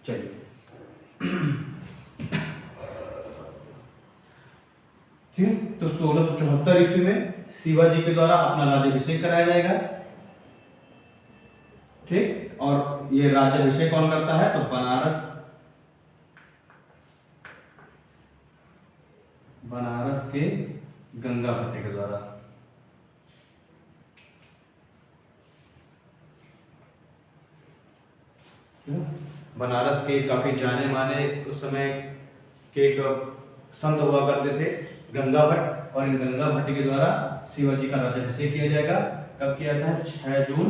चलिए ठीक है, तो 1674 ईस्वी में शिवाजी के द्वारा अपना राज्याभिषेक कराया जाएगा, ठीक। और ये राज्याभिषेक कौन करता है, तो बनारस के गंगा भट्ट के द्वारा। बनारस के काफी जाने माने उस समय के एक संत हुआ करते थे गंगा भट्ट, और इन गंगा भट्ट के द्वारा शिवाजी का राज्याभिषेक किया जाएगा। कब किया था, 6 जून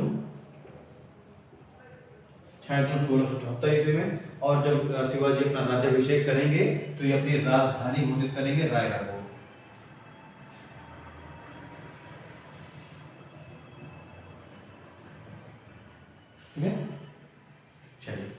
1674 ईस्वी में। और जब शिवाजी अपना राज्याभिषेक करेंगे तो ये अपनी राजधानी घोषित करेंगे रायगढ़ को, ठीक है। चलिए,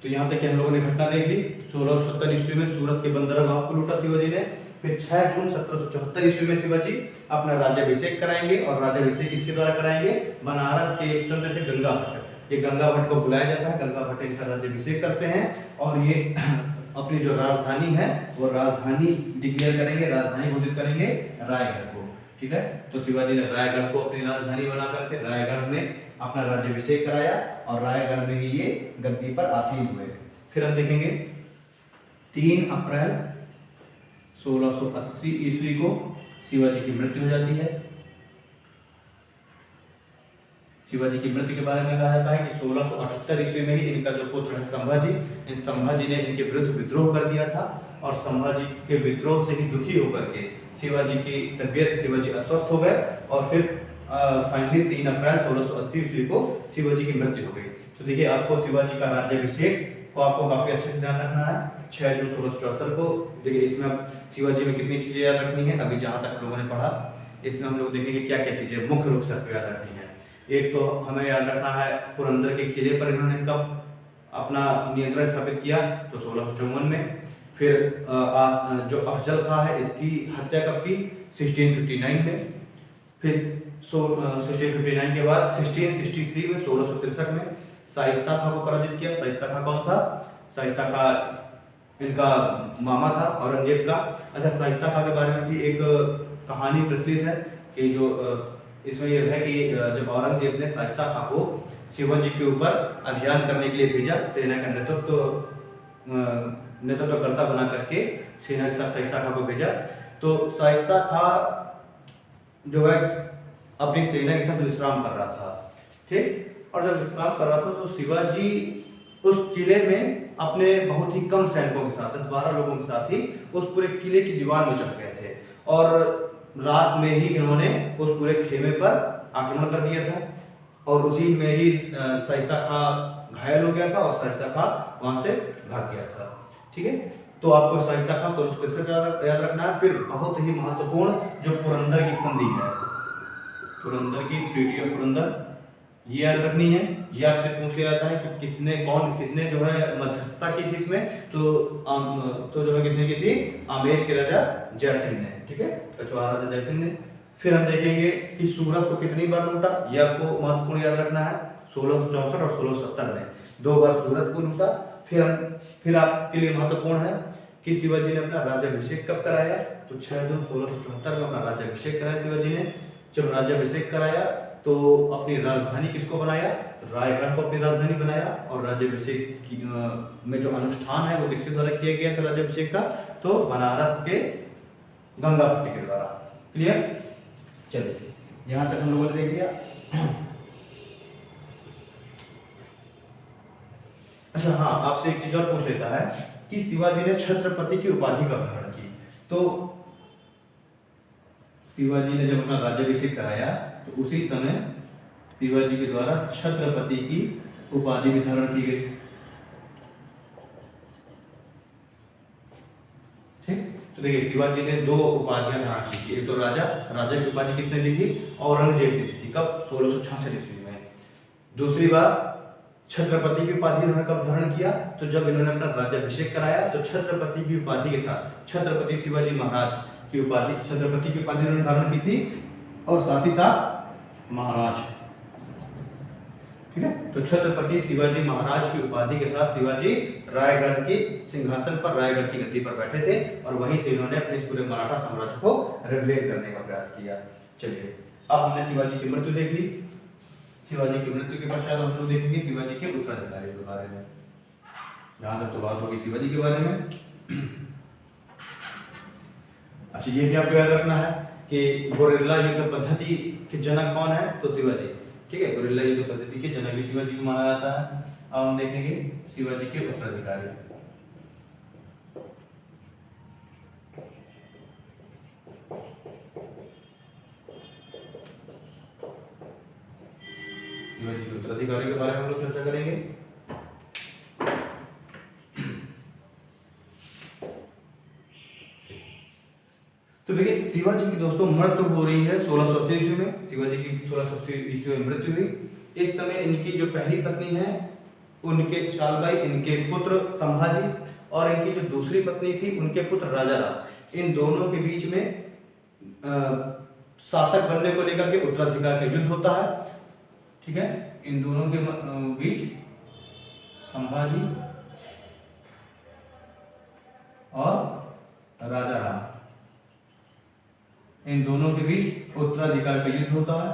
तो यहाँ तक हम लोगों ने घटना देख ली। 1670 ईस्वी में सूरत के बंदरगाह को लूटा शिवाजी ने। फिर 6 जून 1774 ईस्वी में शिवाजी अपना राज्याभिषेक कराएंगे, और राज्याभिषेक किसके द्वारा कराएंगे, बनारस के एक संत थे गंगा भट्ट। ये गंगा भट्ट को बुलाया जाता है, गंगा भट्ट इनका राज्याभिषेक करते हैं, और ये अपनी जो राजधानी है वो राजधानी डिक्लेयर करेंगे, राजधानी घोषित करेंगे रायगढ़ को, ठीक है। तो शिवाजी ने रायगढ़ को अपनी राजधानी बना करके रायगढ़ में अपना राज्याभिषेक कराया, और रायगढ़ में ही ये गद्दी पर आसीन हुए। फिर हम देखेंगे 3 अप्रैल 1680 ईस्वी को शिवाजी की मृत्यु हो जाती है। शिवाजी की मृत्यु के बारे में कहा जाता है कि 1678 ईस्वी में ही इनका जो पुत्र है संभाजी, इन संभाजी ने इनके विरुद्ध विद्रोह कर दिया था, और संभाजी के विद्रोह से ही दुखी होकर के शिवाजी की तबीयत, शिवाजी अस्वस्थ हो गए, और फिर फाइनली 3 अप्रैल 1680 ईस्वी को शिवाजी की मृत्यु हो गई। तो देखिए, आपको शिवाजी का राज्याभिषेक को आपको काफी अच्छे से ध्यान रखना है। 6 जून 1674 को देखिए, इसमें अब शिवाजी में कितनी चीजें याद रखनी है, अभी जहां तक लोगों ने पढ़ा इसमें हम लोग देखेंगे क्या क्या चीजें मुख्य रूप से आपको याद रखनी है। एक तो हमें याद रखना है पुरंदर के किले पर इन्होंने कब अपना नियंत्रण स्थापित किया, तो 1654 में। फिर जो अफजल खां है इसकी हत्या कब की, 1659 में। फिर 1659 के बाद 1663 में 1663 में शाइस्ता खां को पराजित किया। शाइस्ता खां कौन था, शाइस्ता खां इनका मामा था औरंगजेब का। अच्छा, शाइस्ता खां के बारे में भी एक कहानी प्रचलित है कि जो इसमें यह है कि जब औरंगजेब ने शाइस्ता खां को शिवाजी के ऊपर अभियान करने के लिए भेजा, सेना का नेतृत्वकर्ता बना करके सेना के साथ शाइस्ता खां को भेजा, तो शाइस्ता खां जो है अपनी सेना के साथ विश्राम कर रहा था, ठीक। और जब विश्राम कर रहा था तो शिवाजी उस किले में अपने बहुत ही कम सैनिकों के साथ 10-12 लोगों के साथ ही उस पूरे किले की दीवार में चढ़ गए थे, और रात में ही इन्होंने उस पूरे खेमे पर आक्रमण कर दिया था, और उसी में ही शाइस्ता खां घायल हो गया था, और शाइस्ता खां वहां से भाग गया था, ठीक है। तो आपको शाइस्ता खां 1663 याद रखना है। फिर बहुत ही महत्वपूर्ण जो पुरंदर की संधि है, पुरंदर की ट्रीटी ऑफ पुरंदर, ये याद रखनी है। ये आपसे पूछ लिया जाता है कि किसने जो है मध्यस्थता की थी इसमें, तो जो है किसने की थी, आमेर के राजा जयसिंह ने, ठीक है, कछवाहा राजा जयसिंह ने। फिर हम देखेंगे कि सूरत को कितनी बार लूटा, ये आपको महत्वपूर्ण याद रखना है। 1664 और 1670 में 2 बार सूरत को लूटा। फिर आपके लिए महत्वपूर्ण है कि शिवाजी ने अपना राज्याभिषेक कब कराया, तो 6 जून 1674 में अपना राज्याभिषेक कराया शिवाजी ने। जब राज्याभिषेक कराया तो अपनी राजधानी किसको बनाया, तो रायगढ़ को अपनी राजधानी बनाया। और राज्याभिषेक में जो अनुष्ठान है वो किसके द्वारा किया गया था राज्याभिषेक का, तो बनारस के गंगापति के द्वारा। क्लियर, चलिए यहां तक हम लोगों ने देख लिया। अच्छा हाँ, आपसे एक चीज और पूछ लेता है कि शिवाजी ने छत्रपति की उपाधि कब धारण की। तो शिवाजी ने जब अपना राज्याभिषेक कराया तो उसी समय शिवाजी के द्वारा छत्रपति की उपाधि भी धारण की गई। ठीक, तो देखिए शिवाजी ने दो उपाधियां धारण की थी। एक तो राजा की उपाधि किसने दी थी, औरंगजेब ने दी थी। कब, 1666 ईस्वी में। दूसरी बार छत्रपति की उपाधि इन्होंने कब धारण किया, तो जब इन्होंने अपना राज्याभिषेक कराया तो छत्रपति की उपाधि के साथ छत्रपति शिवाजी महाराज की उपाधि, छत्रपति की उपाधि इन्होंने धारण की थी और साथ ही साथ महाराज। ठीक है, तो छत्रपति शिवाजी महाराज की उपाधि के साथ शिवाजी रायगढ़ की सिंहासन पर, रायगढ़ की गद्दी पर बैठे थे और वहीं से इन्होंने अपने इस पूरे मराठा साम्राज्य को रेगुलेट करने का प्रयास किया। चलिए अब हमने शिवाजी की मृत्यु देख ली। शिवाजी की मृत्यु के पश्चात हम लोग देखेंगे शिवाजी के उत्तराधिकारी के बारे में। जहां तक तो बात होगी शिवाजी के बारे में। अच्छा ये भी आपको याद रखना है कि गोरिल्ला युद्ध पद्धति के जनक कौन है, तो शिवाजी। ठीक है, गोरिल्ला युद्ध पद्धति के जनक भी शिवाजी को माना जाता है। अब हम देखेंगे शिवाजी के उत्तराधिकारी। शिवाजी के उत्तराधिकारी के बारे में हम लोग चर्चा करेंगे। तो देखिए शिवाजी की दोस्तों मृत्यु हो रही है 1680 ईस्वी में। शिवाजी की 1680 ईस्वी में मृत्यु हुई। इस समय इनकी जो पहली पत्नी है उनके चालबाई, इनके पुत्र संभाजी, और इनकी जो दूसरी पत्नी थी उनके पुत्र राजाराम, इन दोनों के बीच में शासक बनने को लेकर के उत्तराधिकार का युद्ध होता है। ठीक है, इन दोनों के बीच संभाजी और राजाराम, इन दोनों के बीच उत्तराधिकार का युद्ध होता है।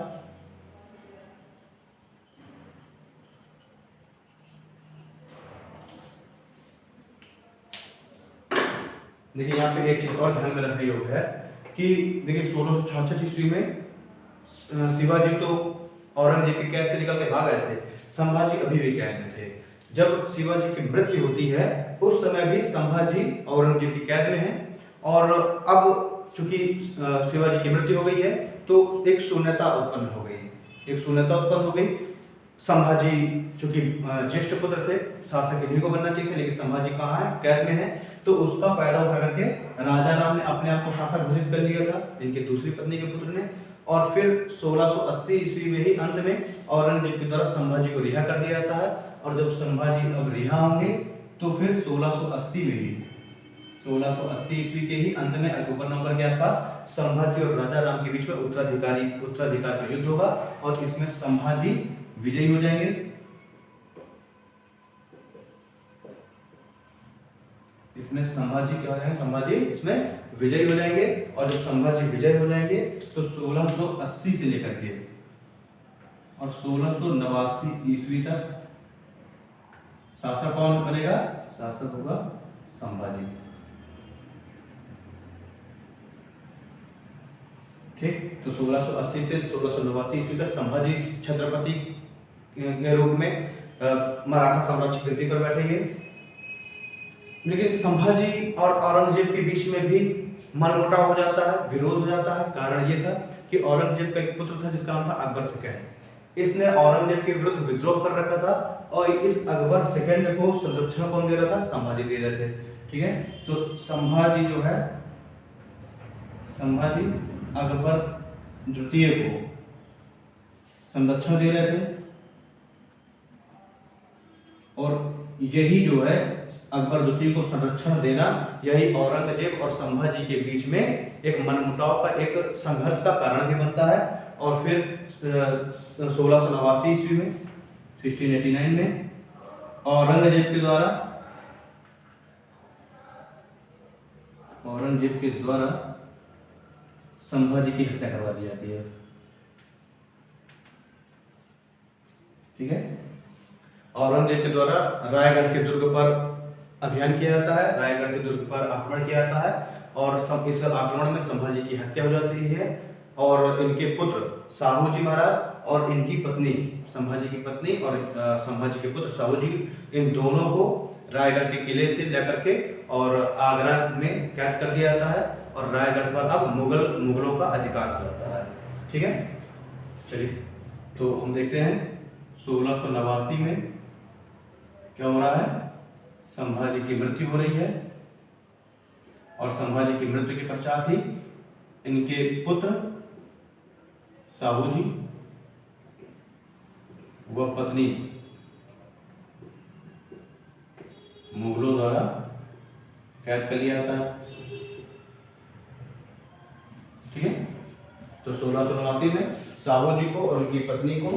देखिए यहाँ पे एक चीज और ध्यान में रखने योग्य है कि देखिए 1666 ईस्वी में शिवाजी तो औरंगजेब की कैद से निकल के भाग गए थे, संभाजी अभी भी कैद में थे। जब शिवाजी की मृत्यु होती है उस समय भी संभाजी औरंगजेब की कैद में है। और अब चूंकि शिवाजी की मृत्यु हो गई है तो एक शून्यता उत्पन्न हो गई। संभाजी चूंकि ज्येष्ठ पुत्र थे, शासक इन्हीं को बनना चाहिए था, लेकिन संभाजी कहाँ है, कैद में है। तो उसका फायदा उठा करके राजाराम ने अपने आप को शासक घोषित कर लिया था, इनकी दूसरी पत्नी के पुत्र ने। और फिर 1680 ईस्वी में ही अंत में औरंगजेब के द्वारा संभाजी को रिहा कर दिया जाता है। और जब संभाजी अब रिहा होंगे तो फिर 1680 में ही 1680 ईस्वी के ही अंत में अक्टूबर नवंबर के आसपास संभाजी और राजाराम के बीच में उत्तराधिकार का युद्ध होगा और इसमें संभाजी विजयी हो जाएंगे। इसमें संभाजी क्या हो जाएंगे, संभाजी इसमें विजयी हो जाएंगे। और जब संभाजी विजय हो जाएंगे तो 1680 से लेकर के और 1689 ईस्वी तक शासक कौन बनेगा, शासक होगा संभाजी। ठीक, तो 1680 से 1689 ईस्वी तक संभाजी छत्रपति के रूप में मराठा साम्राज्य की गद्दी पर बैठेंगे। लेकिन संभाजी और औरंगजेब के बीच में भी मनमुटाव हो जाता है, विरोध हो जाता है। कारण ये था कि औरंगजेब का एक पुत्र था जिसका नाम था अकबर सेकंड। इसने औरंगजेब के विरुद्ध विद्रोह कर रखा था और इस अकबर सेकंड को संरक्षण कौन दे रहा था, संभाजी दे रहे थे। ठीक है, तो संभाजी जो है, संभाजी अकबर द्वितीय को संरक्षण दे रहे थे। और यही जो है अकबर द्वितीय को संरक्षण देना, यही औरंगजेब और संभाजी के बीच में एक मनमुटाव का, एक संघर्ष का कारण भी बनता है। और फिर 1689 ईस्वी में 1689 में औरंगजेब के द्वारा संभाजी की हत्या करवा दी जाती है। ठीक है। औरंगजेब के द्वारा रायगढ़ के दुर्ग पर अभियान किया जाता है, रायगढ़ के दुर्ग पर आक्रमण किया जाता है और इस आक्रमण में संभाजी की हत्या हो जाती है और इनके पुत्र साहू जी महाराज और इनकी पत्नी संभाजी की पत्नी और संभाजी के पुत्र साहू जी, इन दोनों को रायगढ़ के किले से लेकर के और आगरा में कैद कर दिया जाता है और रायगढ़ पर अब मुगलों का अधिकार हो जाता है। ठीक है, चलिए तो हम देखते हैं 1689 में क्या हो रहा है। संभाजी की मृत्यु हो रही है और संभाजी की मृत्यु के पश्चात ही इनके पुत्र साहू जी व पत्नी मुगलों द्वारा कैद कर लिया जाता है। ठीक है, तो 1689 में साहू जी को और उनकी पत्नी को,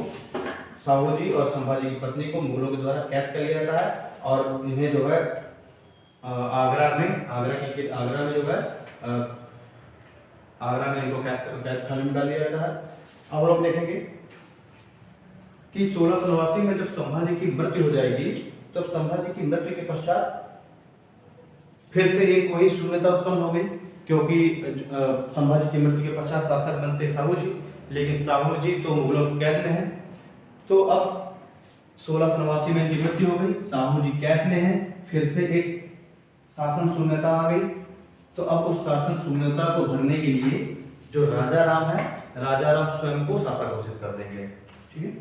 साहू जी और संभाजी की पत्नी को मुगलों के द्वारा कैद कर लिया जाता है और इन्हें जो है आगरा में जो है आगरा में इनको कैद खाने में डाल दिया जाता है। अब लोग देखेंगे कि 1689 में जब संभाजी की मृत्यु हो जाएगी तब संभाजी की मृत्यु के पश्चात फिर से एक वही शून्यता उत्पन्न हो गई, क्योंकि संभाजी की मृत्यु के पश्चात शासक बनते साहू जी, लेकिन साहू जी तो मुगलों की कैद में है। तो अब 1689 में इनकी मृत्यु हो गई, साहू जी कैद में है, फिर से एक शासन शून्यता आ गई। तो अब उस शासन शून्यता को भरने के लिए जो राजा राम है, राजा राम स्वयं को शासक घोषित कर देंगे। ठीक है,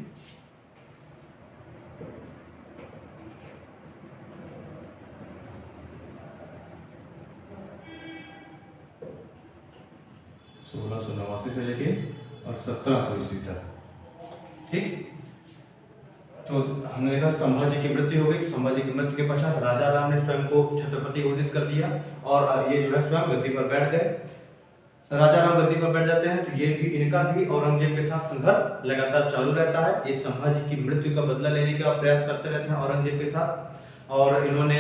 से लेके और 1700 ईस्वी तक। ठीक, तो हमने देखा संभाजी की मृत्यु हो गई। संभाजी की मृत्यु के पश्चात राजा राम ने स्वयं को छत्रपति घोषित कर दिया और ये जो है स्वयं गद्दी पर बैठ गए। राजा राम गद्दी पर बैठ जाते हैं तो ये भी इनका भी औरंगजेब के साथ संघर्ष लगातार चालू रहता है। ये संभाजी की मृत्यु का बदला लेने का प्रयास करते रहते हैं औरंगजेब के साथ। और इन्होंने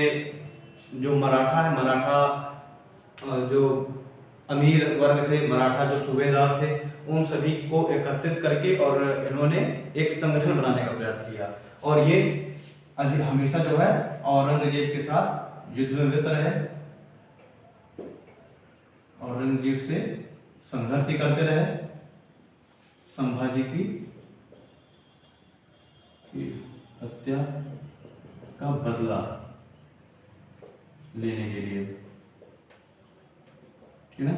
जो मराठा जो अमीर वर्ग थे, मराठा जो सूबेदार थे, उन सभी को एकत्रित करके और इन्होंने एक संगठन बनाने का प्रयास किया और ये हमेशा जो है औरंगजेब के साथ युद्ध में व्यस्त रहे, औरंगजेब से संघर्ष ही करते रहे। संभाजी की हत्या का बदला लेने के लिए। ठीक है,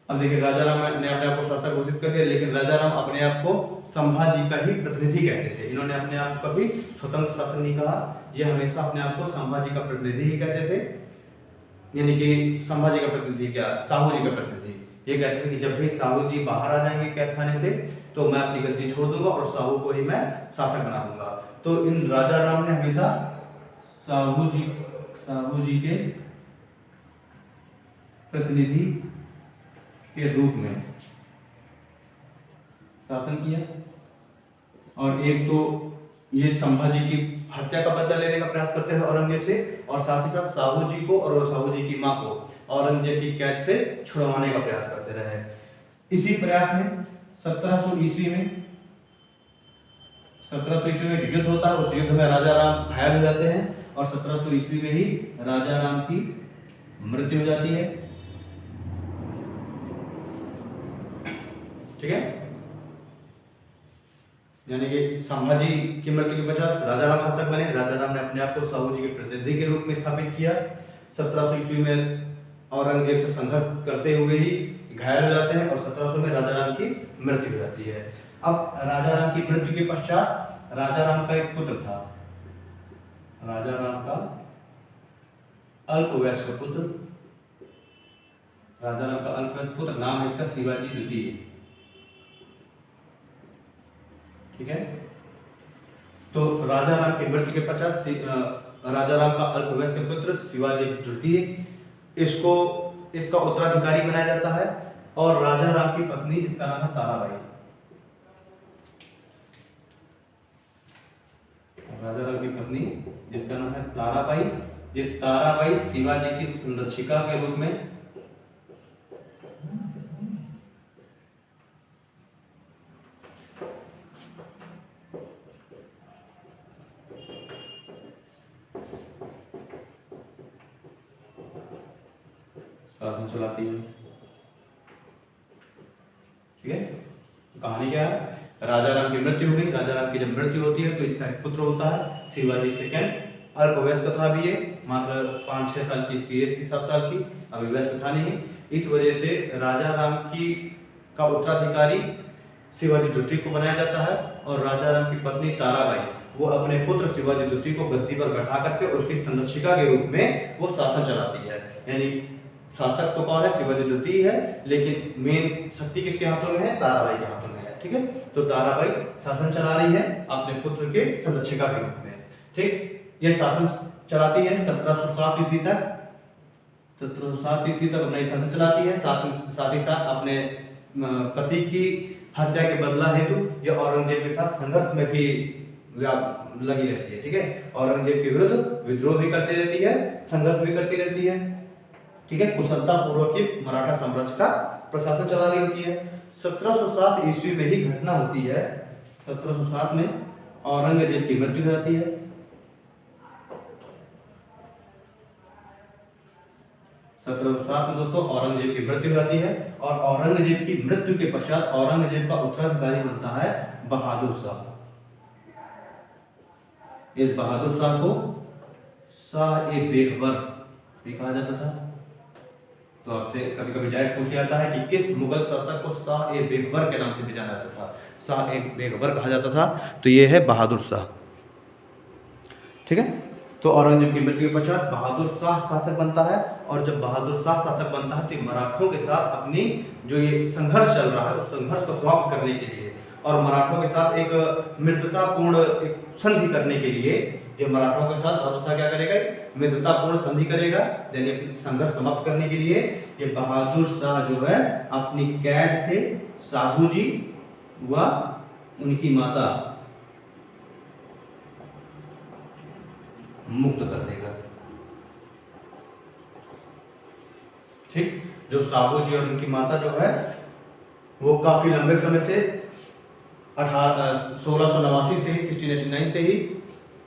अब देखिए राजा राम ने अपने आप को शासक घोषित कर दिया, लेकिन राजा राम अपने आप को संभाजी का ही प्रतिनिधि कहते थे। इन्होंने अपने आप को कभी स्वतंत्र शासक नहीं कहा, ये हमेशा अपने आप को संभाजी का प्रतिनिधि ही कहते थे। यानी कि संभाजी का प्रतिनिधि क्या, साहू जी का प्रतिनिधि। ये कहते थे कि जब भी साहू जी बाहर आ जाएंगे कैद खाने से तो मैं अपनी गद्दी छोड़ दूंगा और साहू को ही मैं शासक बना दूंगा। तो इन राजा राम ने हमेशा साहू जी के प्रतिनिधि के रूप में शासन किया। और एक तो ये संभाजी की हत्या का बदला लेने का प्रयास करते हैं औरंगजेब से, और साथ ही साथ साहू जी को और साहू जी की मां को औरंगजेब की कैद से छुड़वाने का प्रयास करते रहे। इसी प्रयास में 1700 ईस्वी में युद्ध होता है। उस युद्ध में राजा राम घायल हो जाते हैं और 1700 ईस्वी में ही राजा राम की मृत्यु हो जाती है। ठीक है, यानी कि संभाजी की मृत्यु के पश्चात राजा राम शासक बने। राजा राम ने अपने आप को साहू जी के प्रतिनिधि के रूप में स्थापित किया। 1700 ईस्वी में औरंगजेब से संघर्ष करते हुए ही घायल हो जाते हैं और 1700 में राजा राम की मृत्यु हो जाती है। अब राजा राम की मृत्यु के पश्चात राजा राम का एक पुत्र था, राजा राम का अल्पवयस्क पुत्र, राजा राम का अल्पवयस्क पुत्र, नाम है इसका शिवाजी द्वितीय। ठीक है, तो राजा राम की मृत्यु के पश्चात राजा राम का अल्पवयस्क पुत्र शिवाजी द्वितीय, इसका उत्तराधिकारी बनाया जाता है। और राजा राम की पत्नी, जिसका नाम है ताराबाई, राजा राम की पत्नी जिसका नाम है ताराबाई, ये ताराबाई शिवाजी की संरक्षिका के रूप में शासन चलाती है। ठीक है, कहानी क्या है? राजा राम की मृत्यु हो गई। राजा राम की जब मृत्यु होती है तो इसका एक पुत्र होता है शिवाजी सेकंड। अल्पवयस्क था भी ये, मात्र 5-6 साल की इसकी एज थी, 7 साल की, अभी वयस्क था नहीं। इस वजह से राजा राम की का उत्तराधिकारी शिवाजी द्वितीय को बनाया जाता है और राजा राम की पत्नी ताराबाई वो अपने पुत्र शिवाजी द्वितीय को गद्दी पर बैठा करके उसकी संरक्षिका के रूप में वो शासन चलाती है। यानी शासक तो कौन है? शिवाजी द्वितीय है, लेकिन मेन शक्ति किसके हाथों में है? ताराबाई के हाथों में है। ठीक है, तो ताराबाई शासन चला रही है अपने पुत्र के संरक्षिका के रूप में। ठीक, यह शासन चलाती है 1707 ईस्वी तक। 1707 ईस्वी तक अपना शासन चलाती है। साथ ही साथ अपने पति की हत्या के बदला हेतु यह औरंगजेब के साथ संघर्ष में भी लगी रहती है। ठीक है, औरंगजेब के विरुद्ध विद्रोह भी करती रहती है, संघर्ष भी करती रहती है। ठीक है, कुशलता पूर्वक ही मराठा साम्राज्य का प्रशासन चला रही होती है। 1707 ईस्वी में ही घटना होती है। 1707 में औरंगजेब की मृत्यु हो जाती है। 1707 में दोस्तों औरंगजेब की मृत्यु हो जाती है और औरंगजेब की मृत्यु के पश्चात औरंगजेब का उत्तराधिकारी बनता है बहादुर शाह। इस बहादुर शाह को शाह-ए-बेखबर भी कहा जाता था। तो आपसे कभी कभी डायरेक्ट पूछ जाता है कि किस मुगल शासक को शाह-ए-बेखबर के नाम से भी जाना जाता था? शाह-ए-बेखबर कहा जाता था, तो ये है बहादुर शाह। ठीक है, तो औरंगजेब की मृत्यु के पश्चात बहादुर शाह शासक बनता है और जब बहादुर शाह शासक बनता है तो मराठों के साथ अपनी जो ये संघर्ष चल रहा है उस संघर्ष को समाप्त करने के लिए और मराठों के साथ एक मित्रतापूर्ण एक संधि करने के लिए ये मराठों के साथ बहादुर शाह क्या करेगा? मित्रतापूर्ण संधि करेगा। यानी संघर्ष समाप्त करने के लिए ये बहादुर शाह जो है अपनी कैद से साहू जी व उनकी माता मुक्त कर देगा। ठीक, जो साहू जी और उनकी माता जो है वो काफी लंबे समय से 1689 से ही 1689 से ही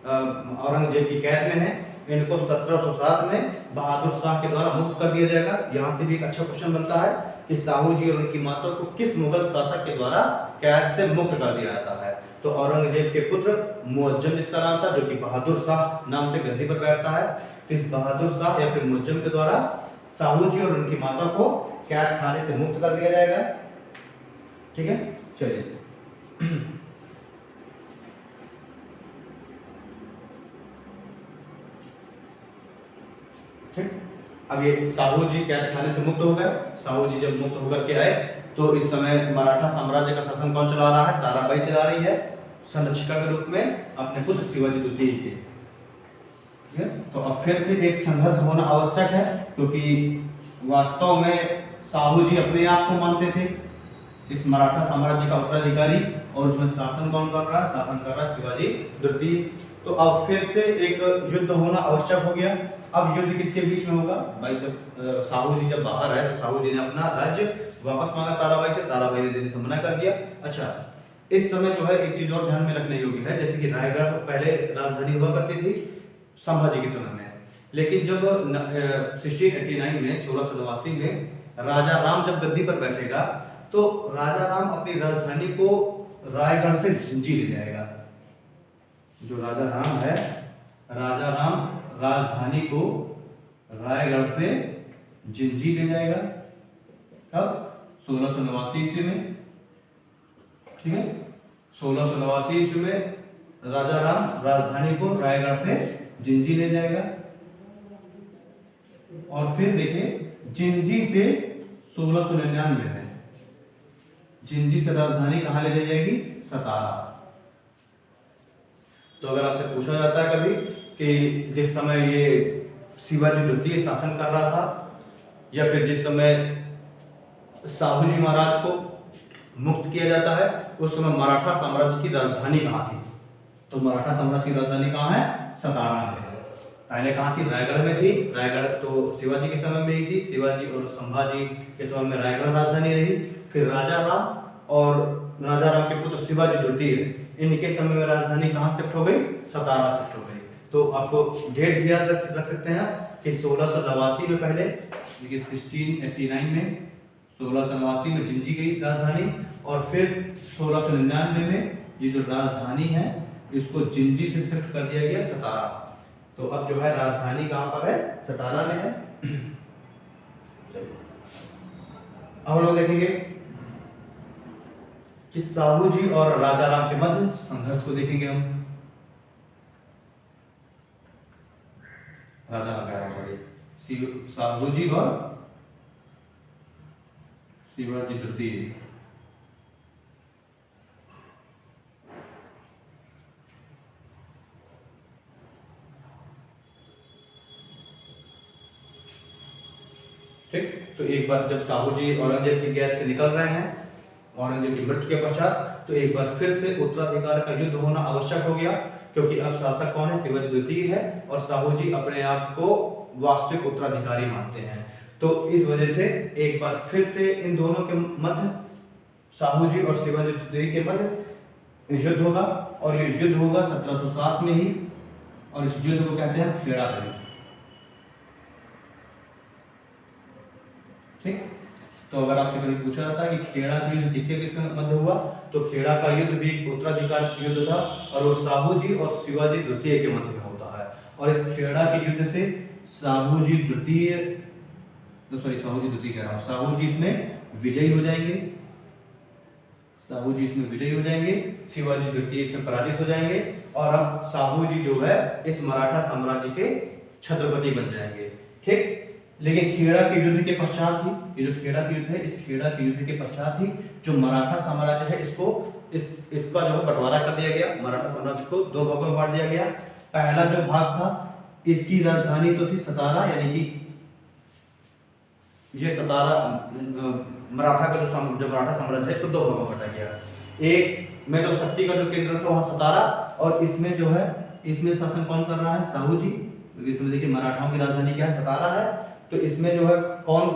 औरंगजेब की कैद में है। इनको 1707 में बहादुर शाह के द्वारा मुक्त कर दिया जाएगा। यहाँ से भी एक अच्छा क्वेश्चन बनता है कि साहू जी और उनकी माता को किस मुगल शासक के द्वारा कैद से मुक्त कर दिया जाता है? तो औरंगजेब के पुत्र मुअज्जम जिसका नाम था, जो कि बहादुर शाह नाम से गद्दी पर बैठता है, तो इस बहादुर शाह या फिर मुअज्जम के द्वारा साहू जी और उनकी माता को कैद खाने से मुक्त कर दिया जाएगा। ठीक है, चलिए ठीक, अब ये साहू जी कैद खाने से मुक्त हो गए। साहू जी जब मुक्त होकर के आए तो इस समय मराठा साम्राज्य का शासन कौन चला रहा है? ताराबाई चला रही है संरक्षिका के रूप में अपने पुत्र शिवाजी द्वितीय के। ठीक है, तो अब फिर से एक संघर्ष होना आवश्यक है क्योंकि वास्तव में साहू जी अपने आप को मानते थे इस मराठा साम्राज्य का उत्तराधिकारी और उसमें शासन कौन कर रहा है? शासन कर रहा है शिवाजी द्वितीय। तो अब फिर से एक युद्ध होना आवश्यक हो गया। अब युद्ध किसके बीच में होगा? भाई जब साहू जी जब बाहर आए तो साहू जी ने अपना राज्य वापस मांगा ताराबाई से, ताराबाई ने देने से मना कर दिया। अच्छा, इस समय जो है एक चीज और ध्यान में रखने योग्य है, जैसे कि रायगढ़ पहले राजधानी हुआ करती थी संभाजी के समय में, लेकिन जब 1689 में 1689 में राजा राम जब गद्दी पर बैठेगा तो राजा राम अपनी राजधानी को रायगढ़ से झिंझी ले जाएगा। जो राजा राम है, राजा राम राजधानी को रायगढ़ से झिंझी ले जाएगा। कब? 1689 ईस्वी में। ठीक है, 1689 ईस्वी में राजा राम राजधानी को रायगढ़ से झिंझी ले जाएगा और फिर देखिए झिंझी से 1699 में झिंझी से राजधानी कहां ले जाई जाएगी? सतारा। तो अगर आपसे पूछा जाता है कभी कि जिस समय ये शिवाजी द्वितीय शासन कर रहा था या फिर जिस समय साहू जी महाराज को मुक्त किया जाता है उस समय मराठा साम्राज्य की राजधानी कहाँ थी? तो मराठा साम्राज्य की राजधानी कहाँ है? सतारा में। पहले कहाँ थी? रायगढ़ में थी। रायगढ़ तो शिवाजी के समय में ही थी। शिवाजी और संभाजी के समय में रायगढ़ राजधानी रही। फिर राजा राम और राजा राम के पुत्र शिवाजी द्वितीय, इनके समय में राजधानी कहाँ शिफ्ट हो गई? सतारा शिफ्ट हो गई। तो आपको डेट भी याद रख सकते हैं कि 1689 में पहले देखिए 1689 में, 1689 में जिंजी गई राजधानी, और फिर 1699 में ये जो राजधानी है इसको जिंजी से शिफ्ट कर दिया गया सतारा। तो अब जो है राजधानी कहाँ पर है, सतारा में है। अब हम लोग देखेंगे कि साहू जी और राजा राम के मध्य संघर्ष को देखेंगे हम। राजा राम कह रहा हूं, सॉरी, साहू जी और शिवाजी तृतीय। ठीक, तो एक बार जब साहू जी औरंगजेब की कैद से निकल रहे हैं, औरंगजेब की मृत्यु के पश्चात, तो एक बार फिर से उत्तराधिकार का युद्ध होना आवश्यक हो गया, क्योंकि अब शासक कौन है, शिवाजी द्वितीय है, और साहू जी अपने आप को वास्तविक उत्तराधिकारी मानते हैं। तो इस वजह से एक बार फिर से इन दोनों के मध्य, साहू जी और शिवाजी द्वितीय के मध्य युद्ध होगा, और ये युद्ध होगा 1707 में ही, और इस युद्ध को कहते हैं खेड़ा का युद्ध। ठीक, तो अगर आपसे कभी पूछा जाता है कि खेड़ा का युद्ध किसके किसके मध्य हुआ, तो खेड़ा का युद्ध भी एक उत्तराधिकार युद्ध था, और वो साहू जी और शिवाजी द्वितीय के मध्य में होता है। और इस खेड़ा के युद्ध से साहू जी द्वितीय, साहू जी द्वितीय कह रहा हूं, साहू जी इसमें विजयी हो जाएंगे, साहू जी इसमें विजयी हो जाएंगे, शिवाजी द्वितीय इसमें पराजित हो जाएंगे, और अब साहू जी जो है इस मराठा साम्राज्य के छत्रपति बन जाएंगे। ठीक, लेकिन खेड़ा के युद्ध के पश्चात ही, ये जो खेड़ा के युद्ध है, इस खेड़ा के युद्ध के पश्चात ही जो मराठा साम्राज्य है इसको इसका जो है बंटवारा कर दिया गया, मराठा साम्राज्य को दो भागों में बांट दिया गया। पहला जो भाग था, इसकी राजधानी तो थी सतारा, यानी कि ये सतारा, मराठा का जो मराठा साम्राज्य है इसको दो भागों में बांटा गया। एक में जो शक्ति का जो केंद्र था वहां सतारा, और इसमें जो है, इसमें शासन कौन कर रहा है, साहू जी। इसमें देखिए मराठाओं की राजधानी क्या है, सतारा है, तो इसमें जो है कौन,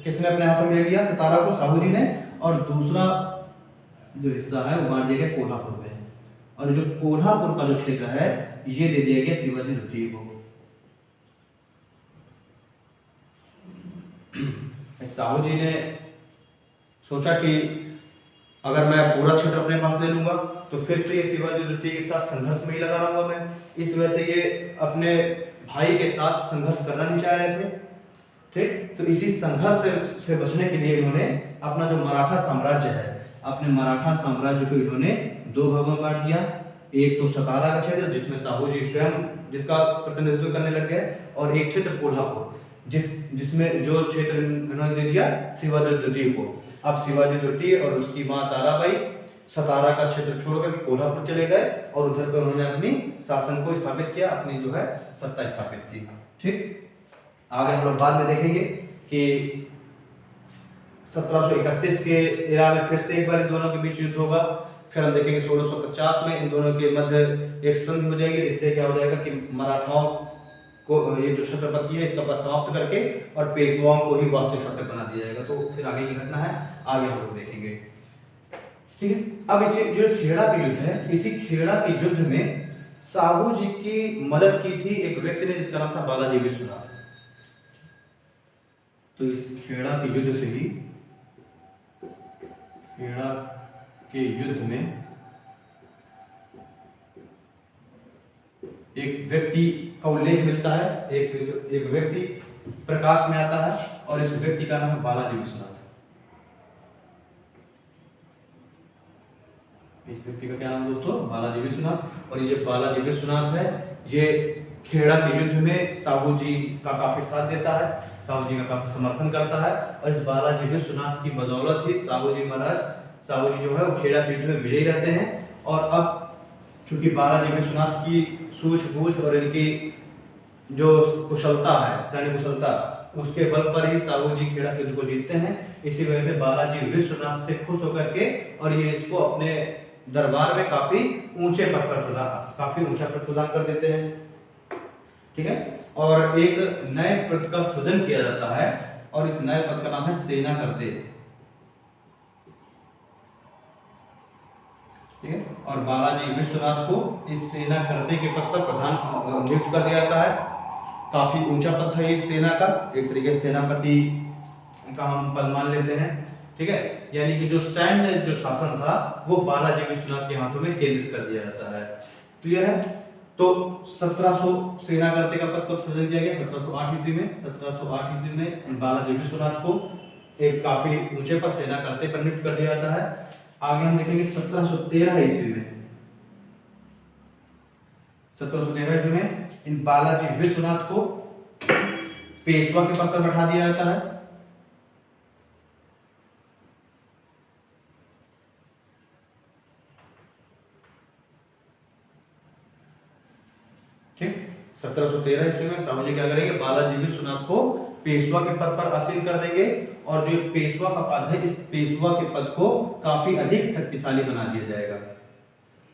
किसने अपने हाथों में ले लिया, सतारा को साहू जी ने, और दूसरा जो हिस्सा है वो बांट दिया गया कोल्हापुर में, और जो कोल्हापुर का जो क्षेत्र है ये दे दिया गया शिवाजी द्वितीय को। साहू जी ने सोचा कि अगर मैं पूरा क्षेत्र अपने पास ले लूंगा तो फिर से ये शिवाजी द्वितीय के साथ संघर्ष में ही लगा रहूंगा मैं, इस वजह से ये अपने भाई के साथ संघर्ष करना नहीं चाह रहे थे। ठीक, तो इसी संघर्ष से बचने के लिए इन्होंने अपना जो मराठा साम्राज्य है, अपने मराठा साम्राज्य को इन्होंने दो भागों में बांट दिया। एक तो सतारा का क्षेत्र जिसमें साहू जी स्वयं जिसका प्रतिनिधित्व करने लग गए, और एक क्षेत्र कोल्हापुर जिसमें जो क्षेत्र इन्होंने दे दिया शिवाजी द्वितीय को। अब शिवाजी द्वितीय और उसकी मां ताराबाई सतारा का क्षेत्र छोड़कर कोल्हापुर चले गए, और उधर पर उन्होंने अपनी शासन को स्थापित किया, अपनी जो है सत्ता स्थापित की। ठीक, आगे हम लोग बाद में देखेंगे कि 1731 के इरा में फिर से एक बार इन दोनों के बीच युद्ध होगा। फिर हम देखेंगे 1650 में इन दोनों के मध्य एक संधि हो जाएगी, जिससे क्या हो जाएगा कि मराठाओं को ये जो छत्रपति है इसका पद समाप्त करके और पेशवाओं को ही वास्तविक शासक बना दिया जाएगा। तो फिर आगे की घटना है, आगे हम लोग देखेंगे। ठीक है, अब इसी जो खेड़ा के युद्ध है, इसी खेड़ा के युद्ध में साहू जी की मदद की थी एक व्यक्ति ने जिसका नाम था बालाजी विश्वनाथ। तो इस खेड़ा के युद्ध से ही, खेड़ा के युद्ध में एक व्यक्ति का उल्लेख मिलता है, एक व्यक्ति प्रकाश में आता है, और इस व्यक्ति का नाम है बालाजी विश्वनाथ। इस व्यक्ति का क्या नाम दोस्तों, बालाजी विश्वनाथ। और ये बालाजी विश्वनाथ है, ये खेड़ा के युद्ध में साहू जी का काफी साथ देता है, साहू जी का काफी समर्थन करता है, और इस बालाजी विश्वनाथ की बदौलत ही साहू जी जो है वो खेड़ा के युद्ध में विजयी रहते हैं। और अब चूंकि बालाजी विश्वनाथ की सूझबूझ और इनकी जो कुशलता है, सैन्य कुशलता, उसके बल पर ही साहू जी खेड़ा के युद्ध को जीतते हैं। इसी वजह से बालाजी विश्वनाथ से खुश होकर के और ये इसको अपने दरबार में काफी ऊंचे पद पर प्रदान कर देते हैं। ठीक है, और एक नए पद का सृजन किया जाता है, और इस नए पद का नाम है सेना करते। ठीक है, और बालाजी विश्वनाथ को इस सेना करते के पद पर प्रधान नियुक्त कर दिया जाता है। काफ़ी ऊंचा पद था ये सेना का, एक तरीके से सेनापति का हम पद मान लेते हैं, ठीक है। यानी कि जो सैन्य जो शासन था वो बालाजी विश्वनाथ के हाथों में केंद्रित कर दिया जाता है। क्लियर है। तो 1700 सेना करते का पद कब सृजन किया गया? 1708 ईस्वी में। 1708 ईस्वी में बालाजी विश्वनाथ को एक काफी ऊंचे पर सेना करते पर नियुक्त कर दिया जाता है। आगे हम देखेंगे 1713 ईस्वी में, 1713 ईस्वी में इन बालाजी विश्वनाथ को पेशवा के पद पर बैठा दिया जाता है। ठीक, 1713 ईस्वी में साहू जी क्या करेंगे? बालाजी विश्वनाथ को पेशवा के पद पर आसीन कर देंगे और जो पेशवा का पद है, इस पेशवा के पद को काफी अधिक शक्तिशाली बना दिया जाएगा,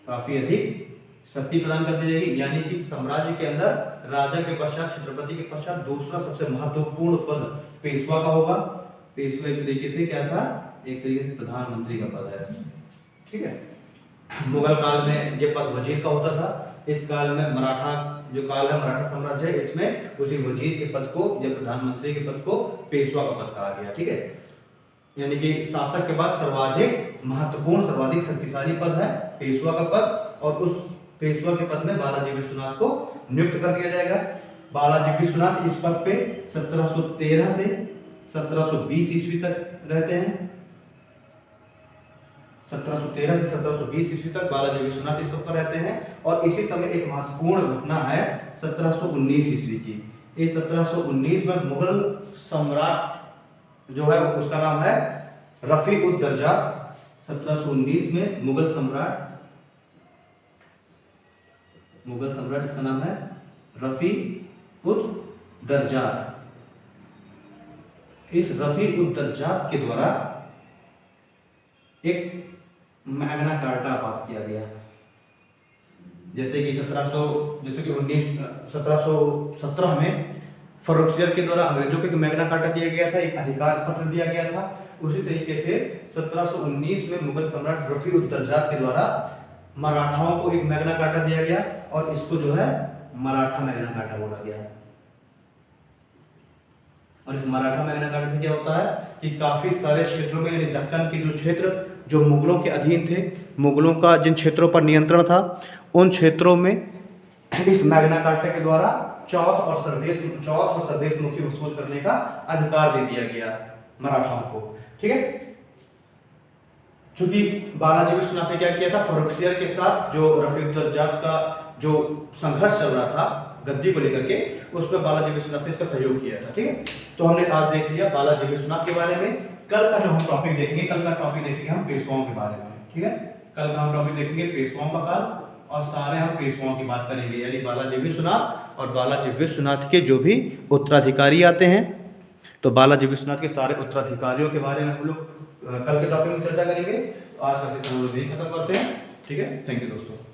काफी अधिक शक्ति प्रदान कर दी जाएगी। यानी कि साम्राज्य के अंदर राजा के पश्चात, छत्रपति के पश्चात दूसरा सबसे महत्वपूर्ण पद पेशवा का होगा। पेशवा एक तरीके से क्या था? एक तरीके से प्रधानमंत्री का पद है, ठीक है। मुगल काल में ये पद वजीर का होता था। इस काल में मराठा जो काल है, मराठा साम्राज्य है, इसमें उसी वजीर के पद को या प्रधानमंत्री के पद को पेशवा का पद कहा गया, ठीक है। यानी कि शासक के बाद सर्वाधिक महत्वपूर्ण, सर्वाधिक शक्तिशाली पद है पेशवा का पद, और उस पेशवा के पद में बालाजी विश्वनाथ को नियुक्त कर दिया जाएगा। बालाजी विश्वनाथ इस पद पे 1713 से 1720 ईस्वी तक रहते हैं। 1713 से 1720 ईस्वी तक बालाजी विश्वनाथ इस पद पर रहते हैं। और इसी समय एक महत्वपूर्ण घटना है 1719 ईस्वी की। इस 1719 में मुगल सम्राट जो है उसका नाम है रफी-उद-दर्जात। 1719 में मुगल सम्राट इसका नाम है रफी-उद-दर्जात। इस रफी-उद-दर्जात के द्वारा एक मैग्ना कार्टा पास किया गया। जैसे कि 1717 में फर्रुखसियर के द्वारा अंग्रेजों को एक मैग्ना कार्टा दिया गया था, एक अधिकार पत्र दिया गया था। उसी तरीके से 1719 में मुगल सम्राट रफी-उद-दर्जात के द्वारा मराठाओं को एक मैग्ना कार्टा दिया गया और इसको जो है मराठा मैग्ना कार्टा बोला गया। और इस मराठा मैग्ना कार्टा से क्या होता है कि काफी सारे क्षेत्रों में, यानी दक्कन के जो क्षेत्र जो मुगलों के अधीन थे, मुगलों का जिन क्षेत्रों पर नियंत्रण था, उन क्षेत्रों में इस मैग्ना कार्टा के द्वारा चौथ और सरदेशमुखी वसूल करने का अधिकार दे दिया गया मराठाओं को, ठीक है। चूंकि बालाजी विश्वनाथ ने क्या किया था, फर्रुखसियर के साथ जो रफी-उद-दर्जात का जो संघर्ष चल रहा था गद्दी को लेकर के, उसमें बालाजी विश्वनाथ ने इसका सहयोग किया था, ठीक है। तो हमने आज देख लिया बालाजी विश्वनाथ के बारे में। कल का जो हम टॉपिक देखेंगे, कल का टॉपिक देखेंगे हम पेशवाओं के बारे में, ठीक है। कल का हम टॉपिक देखेंगे पेशवाओं का काल, और सारे हम पेशवाओं की बात करेंगे, यानी बालाजी विश्वनाथ और बालाजी विश्वनाथ के जो भी उत्तराधिकारी आते हैं, तो बालाजी विश्वनाथ के सारे उत्तराधिकारियों के बारे में हम लोग कल के टॉपिक में चर्चा करेंगे। तो आज का सेशन हम लोग यही खत्म करते हैं, ठीक है। थैंक यू दोस्तों।